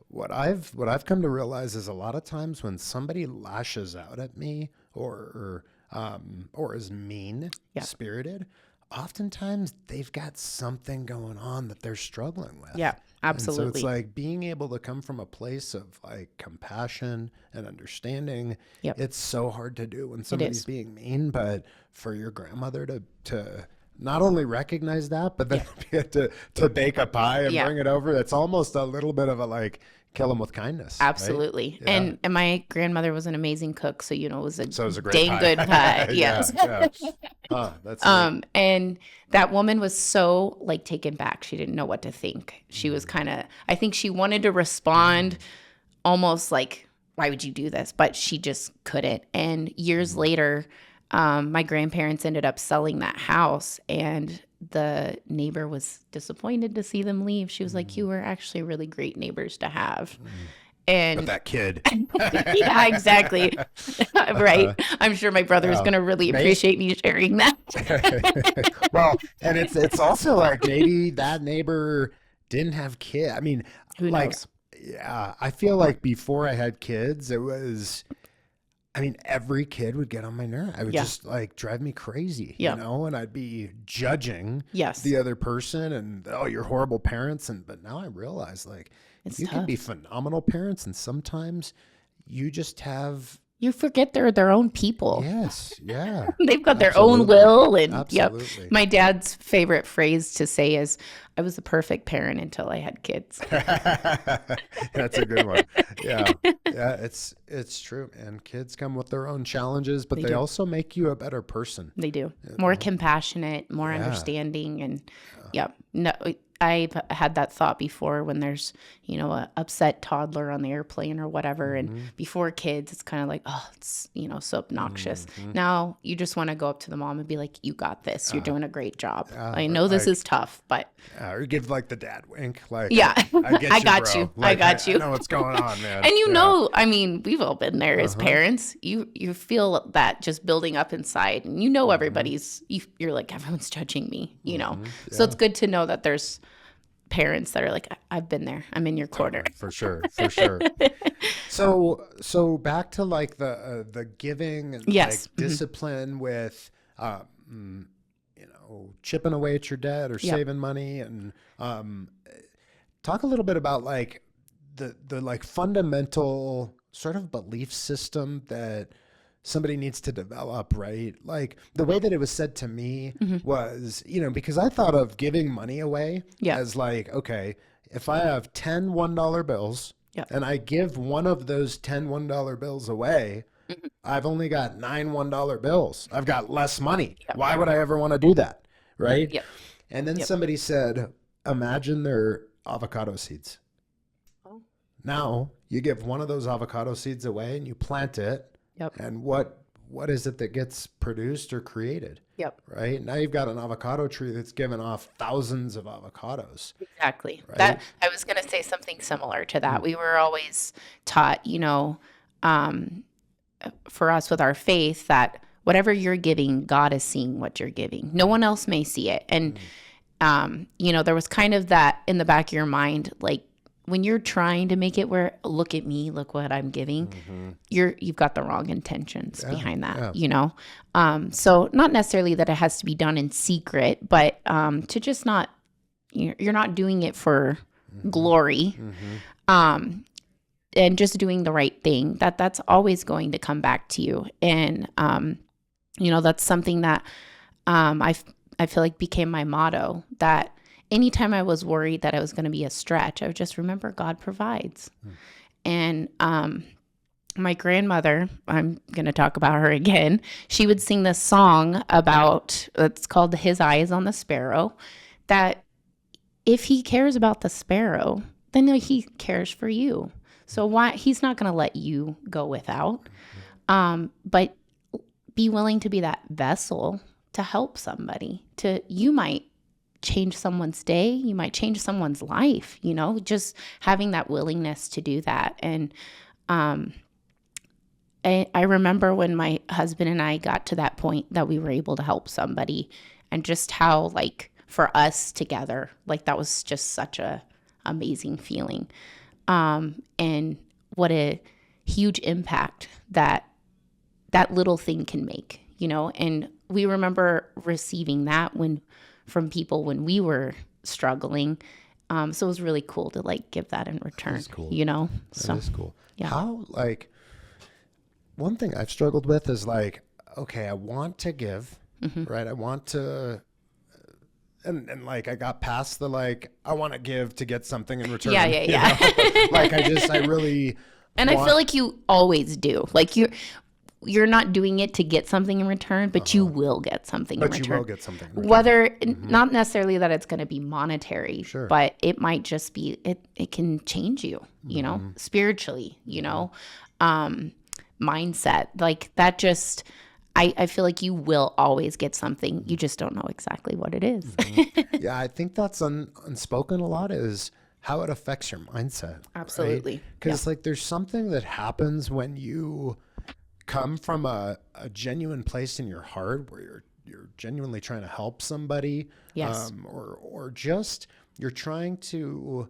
what I've come to realize is a lot of times when somebody lashes out at me or is mean spirited, oftentimes they've got something going on that they're struggling with. Yeah, absolutely. And so it's like being able to come from a place of like compassion and understanding. Yep. It's so hard to do when somebody's being mean, but for your grandmother to not only recognize that, but then to bake a pie and bring it over, it's almost a little bit of a like, kill them with kindness. Absolutely. Right? Yeah. And my grandmother was an amazing cook. So, it was So it was a great dang pie. good pie. Yes. Yeah. That's neat. And that woman was so like taken back. She didn't know what to think. She was I think she wanted to respond almost like, why would you do this? But she just couldn't. And years later, my grandparents ended up selling that house, and the neighbor was disappointed to see them leave. She was like, you were actually really great neighbors to have. And But that kid. yeah, exactly. Right. I'm sure my brother is going to really appreciate me sharing that. Well, and it's also like maybe that neighbor didn't have kids. I mean, Who like, knows? yeah, I feel like before I had kids, every kid would get on my nerve. I would just like drive me crazy, and I'd be judging the other person and, oh, you're horrible parents. But now I realize like It's you tough. can be phenomenal parents, and sometimes you just have. You forget they're their own people. Yes. Yeah. They've got their Absolutely. own will. And Absolutely. My dad's favorite phrase to say is, I was the perfect parent until I had kids. That's a good one. Yeah. Yeah. It's true. And kids come with their own challenges, but they also make you a better person. They do. More compassionate, more understanding. And no, I've had that thought before when there's, a upset toddler on the airplane or whatever. And before kids, it's kind of like, oh, it's, so obnoxious. Now you just want to go up to the mom and be like, you got this. You're doing a great job. I know this is tough, but. Or give like the dad wink. Like, yeah, I got you. Like, I got you. I know what's going on, man. And we've all been there as parents. You feel that just building up inside, and everybody's, you're like, everyone's judging me, So it's good to know that there's parents that are like, I've been there. I'm in your corner. For sure. So back to like the giving and like discipline with, chipping away at your debt or saving money, and talk a little bit about like the like fundamental sort of belief system that somebody needs to develop, right? Like the way that it was said to me was, because I thought of giving money away as like, okay, if I have 10 $1 bills and I give one of those 10 $1 bills away, I've only got 9 $1 bills. I've got less money. Why would I ever want to do that? Right? Yep. And then somebody said, imagine they're avocado seeds. Oh. Now you give one of those avocado seeds away and you plant it. Yep. And what is it that gets produced or created? Yep. Right? Now you've got an avocado tree that's given off thousands of avocados. Exactly. Right? That I was going to say something similar to that. We were always taught, for us with our faith, that whatever you're giving, God is seeing what you're giving. No one else may see it. And, there was kind of that in the back of your mind, like when you're trying to make it where, look at me, look what I'm giving, you've got the wrong intentions behind that, So not necessarily that it has to be done in secret, but to just not, you're not doing it for glory. And just doing the right thing, that's always going to come back to you. And, that's something that I feel like became my motto, that anytime I was worried that I was going to be a stretch, I would just remember God provides. And my grandmother, I'm going to talk about her again, she would sing this song about, it's called His Eyes on the Sparrow, that if he cares about the sparrow, then he cares for you. So why he's not going to let you go without, but be willing to be that vessel to help somebody. You might change someone's day, you might change someone's life. Just having that willingness to do that. And I remember when my husband and I got to that point that we were able to help somebody, and just how like for us together, like that was just such a amazing feeling. And what a huge impact that little thing can make, and we remember receiving that from people when we were struggling. So it was really cool to like give that in return, That is cool. So that is cool. Yeah. How, like, one thing I've struggled with is like, okay, I want to give, right? I want to and like I got past the like I want to give to get something in return. Yeah. Like I really And I feel like you always do. Like you're not doing it to get something in return, but you will get something in return. But you will get something in return. Whether not necessarily that it's going to be monetary, but it might just be it can change you, you know, spiritually, you know, mindset like that. Just I feel like you will always get something. You just don't know exactly what it is. Yeah, I think that's unspoken a lot is how it affects your mindset. Absolutely. Because like there's something that happens when you come from a genuine place in your heart where you're genuinely trying to help somebody. Yes. Or just you're trying to,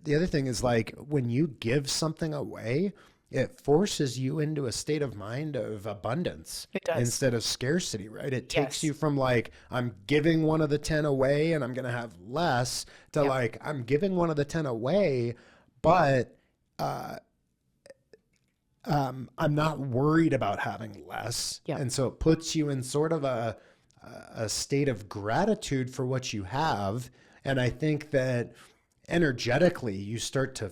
the other thing is like when you give something away, it forces you into a state of mind of abundance instead of scarcity, right? It takes you from like, I'm giving one of the 10 away and I'm going to have less to like, I'm giving one of the 10 away, but I'm not worried about having less. Yep. And so it puts you in sort of a state of gratitude for what you have. And I think that energetically you start to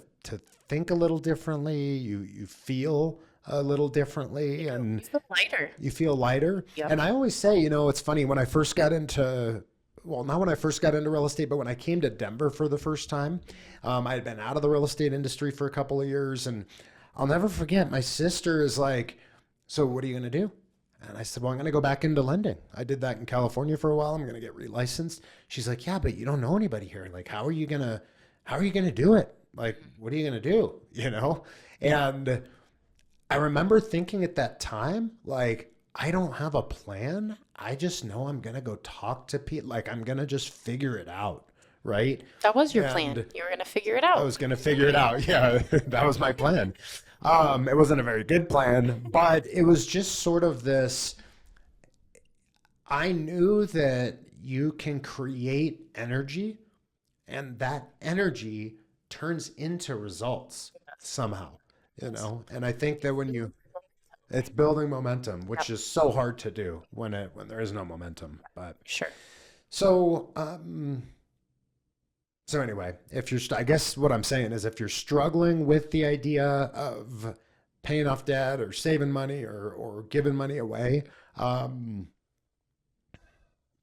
think a little differently. You feel a little differently and You feel lighter. You feel lighter. Yep. And I always say, you know, it's funny when I first got into, well, not when I first got into real estate, but when I came to Denver for the first time, I had been out of the real estate industry for a couple of years. And I'll never forget, my sister is like, so what are you going to do? And I said, well, I'm going to go back into lending. I did that in California for a while. I'm going to get relicensed. She's like, yeah, but you don't know anybody here. Like, how are you going to do it? Like, what are you going to do? You know? And I remember thinking at that time, like, I don't have a plan. I just know I'm going to go talk to people. Like, I'm going to just figure it out. Right? That was your plan. You were going to figure it out. I was going to figure it out. Yeah, that was my plan. It wasn't a very good plan, but it was just sort of this. I knew that you can create energy and that energy turns into results somehow, you know? And I think that when it's building momentum, which is so hard to do when there is no momentum, but sure. So anyway, I guess what I'm saying is if you're struggling with the idea of paying off debt or saving money or giving money away,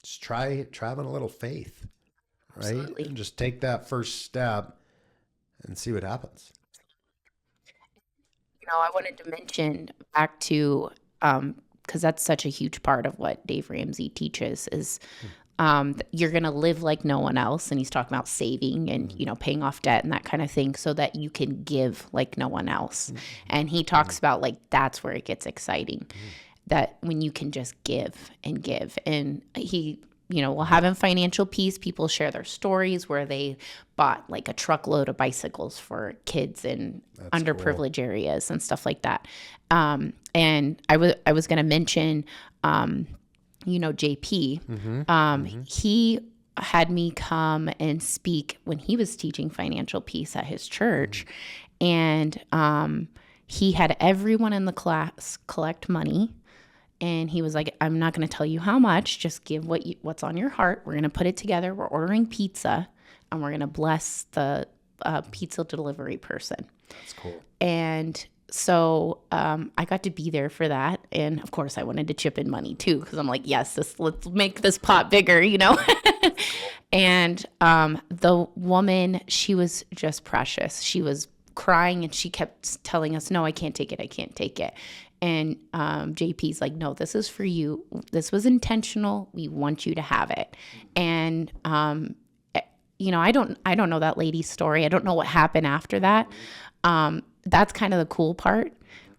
just try having a little faith, right? Absolutely. And just take that first step and see what happens. You know, I wanted to mention back to, because that's such a huge part of what Dave Ramsey teaches is you're going to live like no one else. And he's talking about saving and, you know, paying off debt and that kind of thing so that you can give like no one else. And he talks about like, that's where it gets exciting, that when you can just give and give. And he, you know, will have in financial peace, people share their stories where they bought like a truckload of bicycles for kids in underprivileged areas and stuff like that. And I was going to mention, you know, JP, he had me come and speak when he was teaching financial peace at his church. And he had everyone in the class collect money. And he was like, I'm not going to tell you how much, just give what's on your heart. We're going to put it together. We're ordering pizza and we're going to bless the pizza delivery person. That's cool. And so I got to be there for that. And of course I wanted to chip in money too, because I'm like, yes, let's make this pot bigger, you know? And the woman, she was just precious. She was crying and she kept telling us, no, I can't take it. I can't take it. And JP's like, no, this is for you. This was intentional. We want you to have it. And, you know, I don't know that lady's story. I don't know what happened after that. That's kind of the cool part.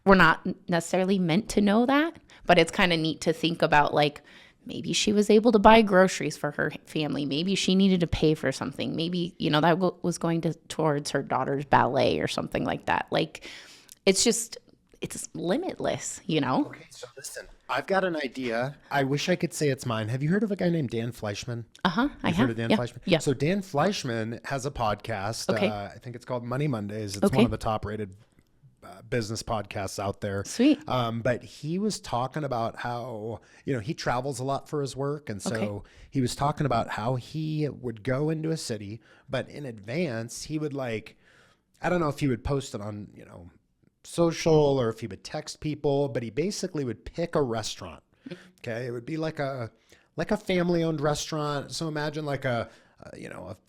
We're not necessarily meant to know that, but it's kind of neat to think about, like, maybe she was able to buy groceries for her family. Maybe she needed to pay for something. Maybe, you know, that was going towards her daughter's ballet or something like that. Like, it's limitless, you know? Okay, so listen, I've got an idea. I wish I could say it's mine. Have you heard of a guy named Dan Fleischman? I have. Heard of Dan Fleischman? Yeah. So Dan Fleischman has a podcast. Okay. I think it's called Money Mondays. It's one of the top rated business podcasts out there. Sweet. But he was talking about how, he travels a lot for his work. And so he was talking about how he would go into a city, but in advance, he would I don't know if he would post it on, social or if he would text people, but he basically would pick a restaurant. Okay. It would be like a family owned restaurant. So imagine a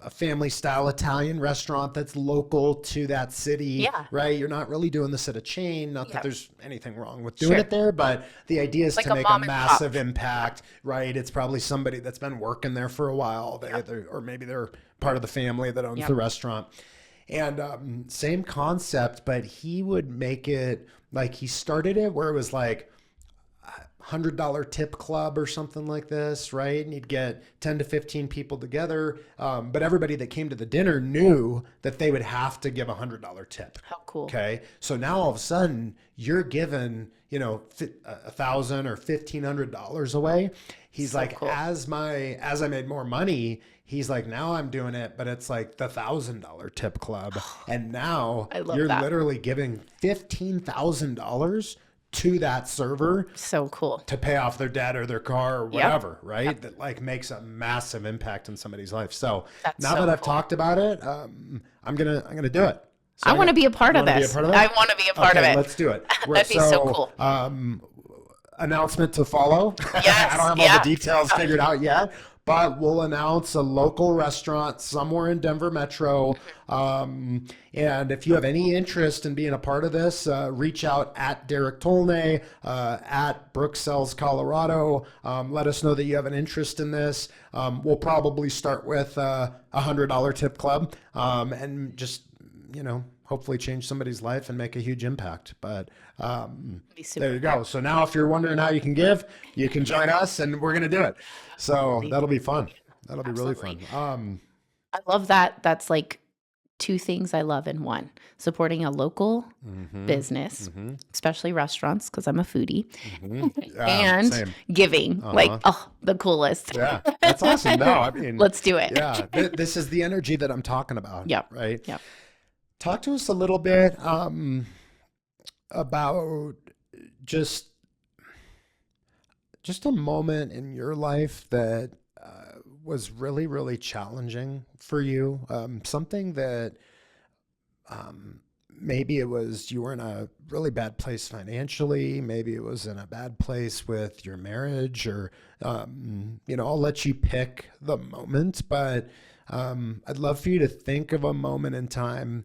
family style Italian restaurant that's local to that city, right? You're not really doing this at a chain. Not that there's anything wrong with doing it there, but the idea is to make a massive impact, right? It's probably somebody that's been working there for a while, or maybe they're part of the family that owns the restaurant. And same concept, but he would make it he started it where it was $100 tip club or something like this, right? And you'd get 10 to 15 people together. But everybody that came to the dinner knew that they would have to give $100 tip. How cool. Okay. So now all of a sudden you're giving, $1,000 or $1,500 away. He's so cool. As I made more money, he's now I'm doing it, but it's the $1,000 tip club. And now you're literally giving $15,000 to that server. So cool. To pay off their debt or their car or whatever, right? That makes a massive impact in somebody's life. So now that I've talked about it, I'm gonna do it. So I want to be a part of this. I want to be a part of it. Let's do it. That'd be so cool. Announcement to follow. Yes, I don't have all the details figured out yet, but we'll announce a local restaurant somewhere in Denver Metro. And if you have any interest in being a part of this, reach out at Darik Tolnay, at Brooke Sells Colorado. Let us know that you have an interest in this. We'll probably start with a $100 tip club, and just, hopefully change somebody's life and make a huge impact. But there you go. So now if you're wondering how you can give, you can join us and we're going to do it. So that'll be fun. That'll be really fun. I love that. That's two things I love in one: supporting a local business, especially restaurants, because I'm a foodie, and giving. The coolest. Yeah, that's awesome. No, I mean, let's do it. Yeah, this is the energy that I'm talking about. Yep. Right. Yep. Talk to us a little bit about just a moment in your life that was really, really challenging for you. Something that maybe it was you were in a really bad place financially. Maybe it was in a bad place with your marriage, or I'll let you pick the moment, but I'd love for you to think of a moment in time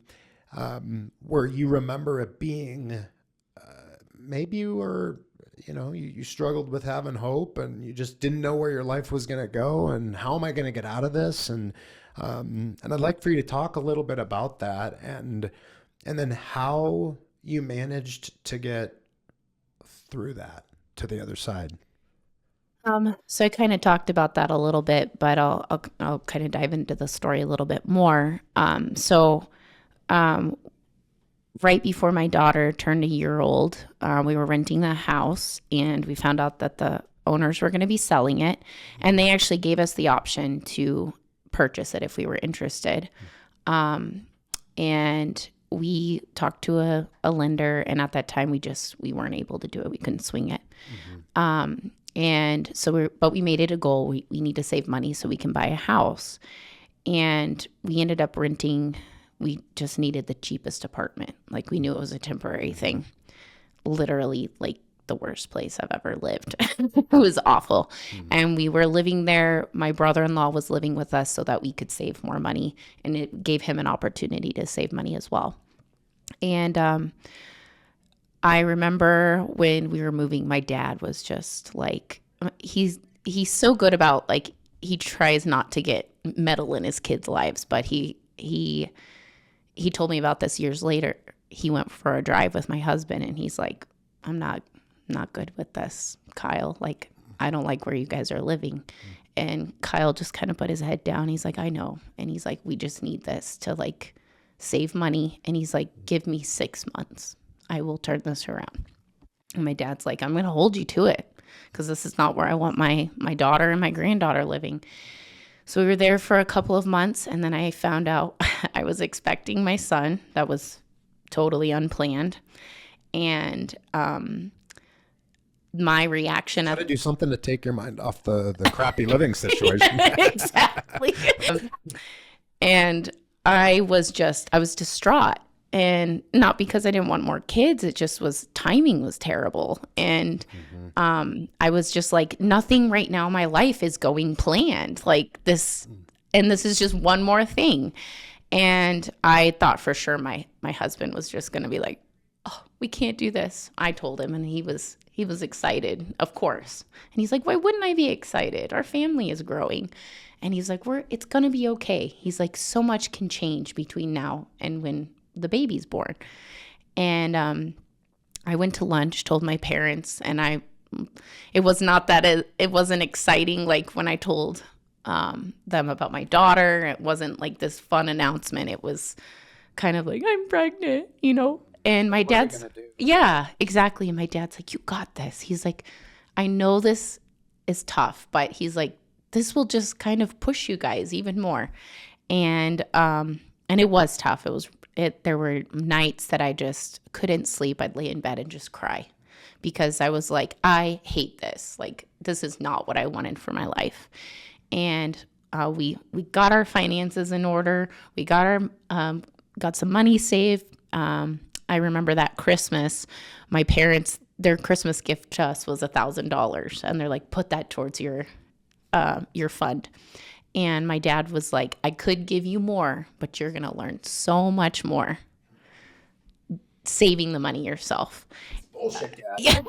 where you remember it being, maybe you were, you struggled with having hope and you just didn't know where your life was going to go and how am I going to get out of this? And I'd like for you to talk a little bit about that and then how you managed to get through that to the other side. So I kind of talked about that a little bit, but I'll kind of dive into the story a little bit more. Right before my daughter turned a year old, we were renting the house and we found out that the owners were going to be selling it. And they actually gave us the option to purchase it if we were interested. And we talked to a lender, and at that time we weren't able to do it. We couldn't swing it. And so we made it a goal. We need to save money so we can buy a house. And we ended up renting. We just needed the cheapest apartment. We knew it was a temporary thing. Literally, the worst place I've ever lived. It was awful. And we were living there. My brother-in-law was living with us so that we could save more money. And it gave him an opportunity to save money as well. And I remember when we were moving, my dad was just he's so good about, he tries not to get meddle in his kids' lives, but he told me about this years later. He went for a drive with my husband and he's like, I'm not good with this, Kyle. I don't like where you guys are living. And Kyle just kind of put his head down. He's like, I know. And he's like, we just need this to save money. And he's like, give me 6 months. I will turn this around. And my dad's like, I'm going to hold you to it because this is not where I want my daughter and my granddaughter living. So we were there for a couple of months, and then I found out I was expecting my son. That was totally unplanned. And my reaction Got to do something to take your mind off the crappy living situation. Exactly. And I was distraught. And not because I didn't want more kids, it just was, timing was terrible. And I was just like, nothing right now in my life is going planned. Like this, and this is just one more thing. And I thought for sure my husband was just going to be like, oh, we can't do this. I told him, and he was excited, of course. And he's like, why wouldn't I be excited? Our family is growing. And he's like, it's going to be okay. He's like, so much can change between now and when the baby's born. And I went to lunch, told my parents, and it was not that it wasn't exciting like when I told them about my daughter. It wasn't like this fun announcement. It was kind of like, I'm pregnant, you know. And my dad's, yeah, exactly. And my dad's like, you got this. He's like, I know this is tough, but he's like, this will just kind of push you guys even more. And it was tough. There were nights that I just couldn't sleep. I'd lay in bed and just cry because I was like, I hate this. Like, this is not what I wanted for my life. And we got our finances in order. We got some money saved. I remember that Christmas, my parents, their Christmas gift to us was $1,000. And they're like, put that towards your fund. And my dad was like, I could give you more, but you're going to learn so much more saving the money yourself. Bullshit, Dad. Yeah.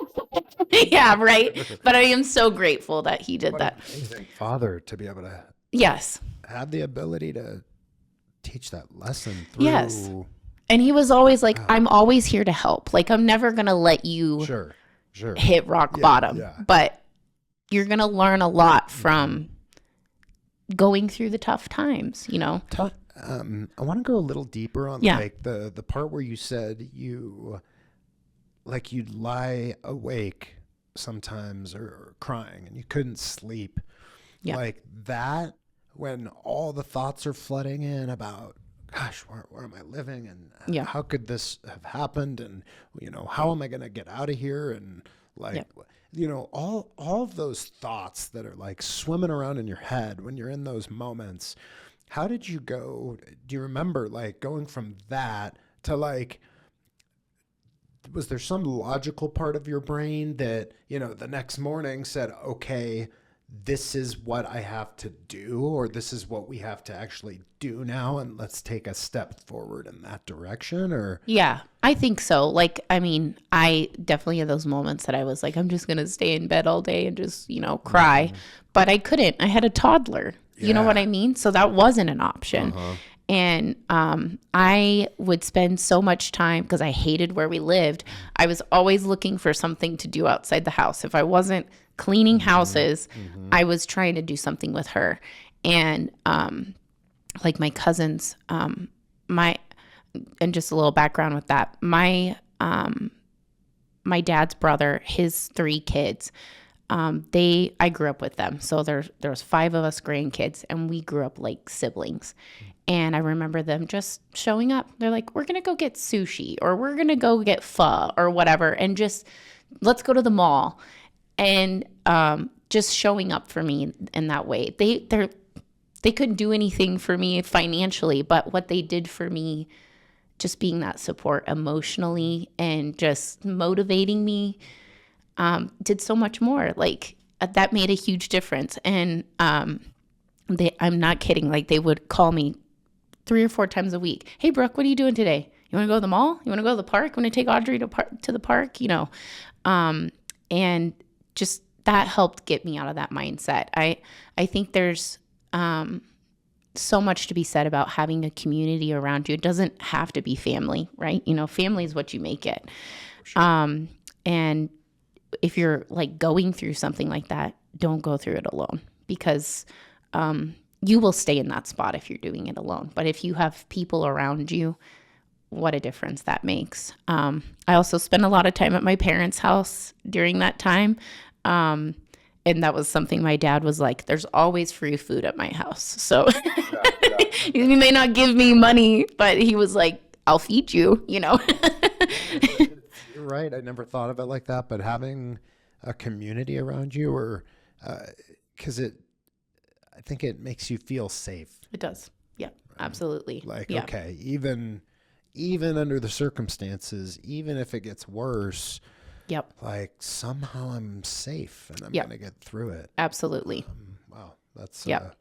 Yeah, right. But I am so grateful that he did that. Amazing father to be able to have the ability to teach that lesson through. Yes. And he was always like, I'm always here to help. Like, I'm never going to let you hit rock bottom. Yeah. But you're going to learn a lot from going through the tough times, you know. I want to go a little deeper on like the part where you said you'd lie awake sometimes or crying and you couldn't sleep. Yeah. Like that, when all the thoughts are flooding in about, gosh, where am I living? And how could this have happened? And, you know, how am I going to get out of here? And like, you know, all of those thoughts that are like swimming around in your head when you're in those moments, how did you go? Do you remember like going from that to like, was there some logical part of your brain that, you know, the next morning said, okay, this is what I have to do, or this is what we have to actually do now, and let's take a step forward in that direction? Or yeah, I think so. Like, I mean, I definitely had those moments that I was like, I'm just going to stay in bed all day and just, you know, cry. But I couldn't. I had a toddler. You know what I mean? So that wasn't an option. And I would spend so much time, because I hated where we lived. I was always looking for something to do outside the house. If I wasn't cleaning houses, I was trying to do something with her. And like my cousins, and just a little background with that, my dad's brother, his 3 kids, I grew up with them. So there's 5 of us grandkids, and we grew up like siblings. And I remember them just showing up. They're like, we're going to go get sushi, or we're going to go get pho or whatever. And just, let's go to the mall. And just showing up for me in that way. They couldn't do anything for me financially, but what they did for me, just being that support emotionally and just motivating me, did so much more. Like, that made a huge difference. And I'm not kidding. Like, they would call me 3 or 4 times a week. Hey, Brooke, what are you doing today? You want to go to the mall? You want to go to the park? You want to take Audrey to the park? You know, and just that helped get me out of that mindset. I think there's so much to be said about having a community around you. It doesn't have to be family, right? You know, family is what you make it. Sure. And if you're like going through something like that, don't go through it alone, because you will stay in that spot if you're doing it alone. But if you have people around you, what a difference that makes. I also spent a lot of time at my parents' house during that time. And that was something my dad was like, there's always free food at my house. So he may not give me money, but he was like, I'll feed you, you know? You're right. I never thought of it like that, but having a community around you, or because I think it makes you feel safe. It does. Yeah, absolutely. Like, yeah. okay, even under the circumstances, even if it gets worse, Yep. like somehow I'm safe and I'm Yep. going to get through it. Absolutely. Wow. That's, Yep.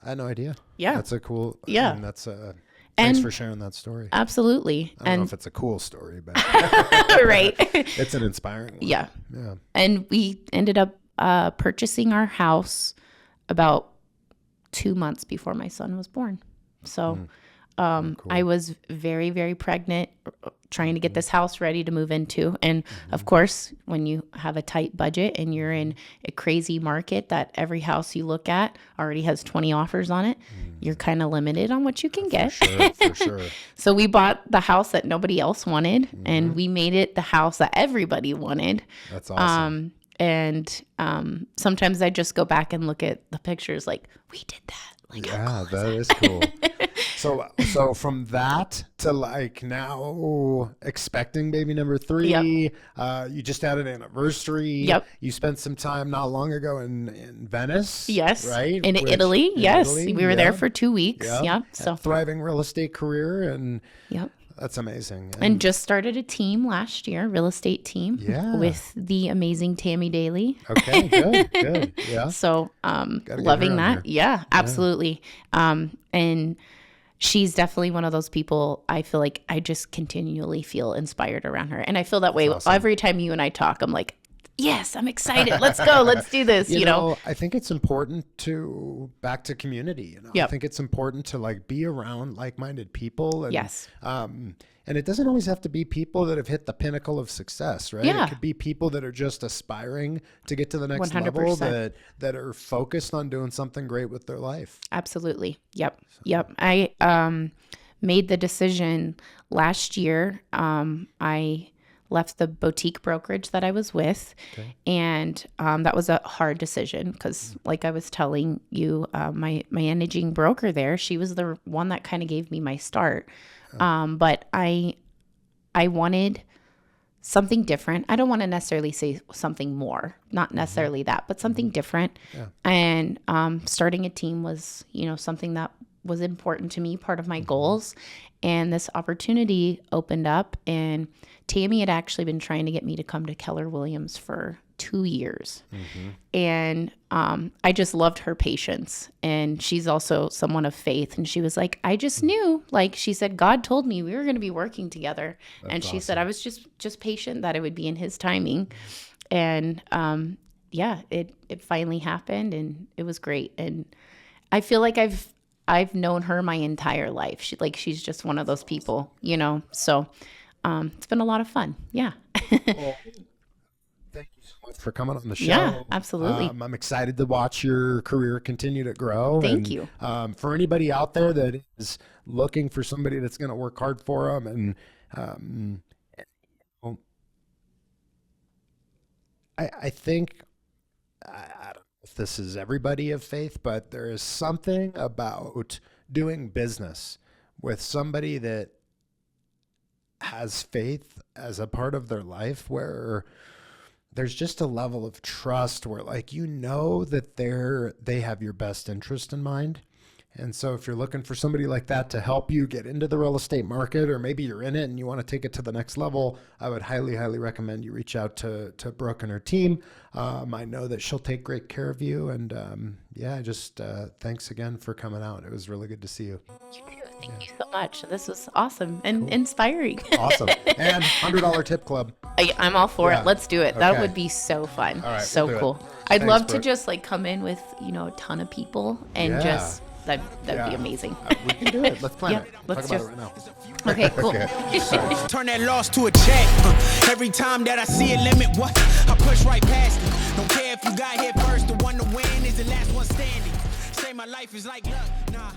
I had no idea. Yeah. That's a cool, Yeah. I mean, that's thanks And- for sharing that story. Absolutely. I don't know if it's a cool story, but Right. it's an inspiring one. Yeah. Yeah. And we ended up purchasing our house about 2 months before my son was born. So Cool. I was very, very pregnant, trying to get this house ready to move into. And of course, when you have a tight budget and you're in a crazy market that every house you look at already has 20 offers on it, you're kind of limited on what you can get. For sure. So we bought the house that nobody else wanted, and we made it the house that everybody wanted. That's awesome. Sometimes I just go back and look at the pictures like, we did that. Like, Yeah, that is cool. So from that to like now expecting baby number 3, you just had an anniversary. Yep. You spent some time not long ago in Venice. Yes. Right. In Italy. Yes. Italy, We were there for 2 weeks. Yeah. Yeah. A So, thriving real estate career, and yep. that's amazing. And just started a team last year, real estate team, Yeah. with the amazing Tammy Daly. Okay, good. Yeah. So, get loving her on that. Yeah, absolutely. And she's definitely one of those people I feel like I just continually feel inspired around her. And I feel that way awesome. every time you and I talk. I'm like, yes, I'm excited. Let's go. Let's do this. You know? I think it's important to back to community. You know, Yep. I think it's important to like be around like-minded people. And, Yes. And it doesn't always have to be people that have hit the pinnacle of success, right? Yeah. It could be people that are just aspiring to get to the next 100%. level, that are focused on doing something great with their life. Absolutely. Yep. Yep. I made the decision last year. I left the boutique brokerage that I was with. Okay. And that was a hard decision because, like I was telling you, my managing broker there, she was the one that kind of gave me my start. But I wanted something different. I don't want to necessarily say something more, not necessarily that, but something different. Yeah. And starting a team was, something that was important to me, part of my goals. And this opportunity opened up, and Tammy had actually been trying to get me to come to Keller Williams for 2 years. And I just loved her patience. And she's also someone of faith. And she was like, I just knew, like she said, God told me we were going to be working together. And she said, I was just patient that it would be in his timing. And it finally happened, and it was great. And I feel like I've known her my entire life. She's just one of those people, so it's been a lot of fun. Yeah. Well, thank you so much for coming on the show. Yeah, absolutely. I'm excited to watch your career continue to grow. Thank you. For anybody out there that is looking for somebody that's going to work hard for them, and I think, I don't know if this is everybody of faith, but there is something about doing business with somebody that has faith as a part of their life, where there's just a level of trust where, like, that they have your best interest in mind. And so if you're looking for somebody like that to help you get into the real estate market, or maybe you're in it and you want to take it to the next level, I would highly, highly recommend you reach out to Brooke and her team. I know that she'll take great care of you. And thanks again for coming out. It was really good to see you. Thank you so much. This was awesome and inspiring. Awesome. And $100 tip club. I'm all for it. Let's do it. Okay. That would be so fun. All right, so we'll do cool. it. I'd Thanks, love Brooke. to just come in with, a ton of people and just that'd be amazing. We can do it. Let's plan Yep, it. let's Talk do about it. it right now. Okay, cool. Turn that loss to a check. Every time that I see a limit, I push right past it. Don't care if you got here first, the one to win is the last one standing. Say my life is like luck, nah.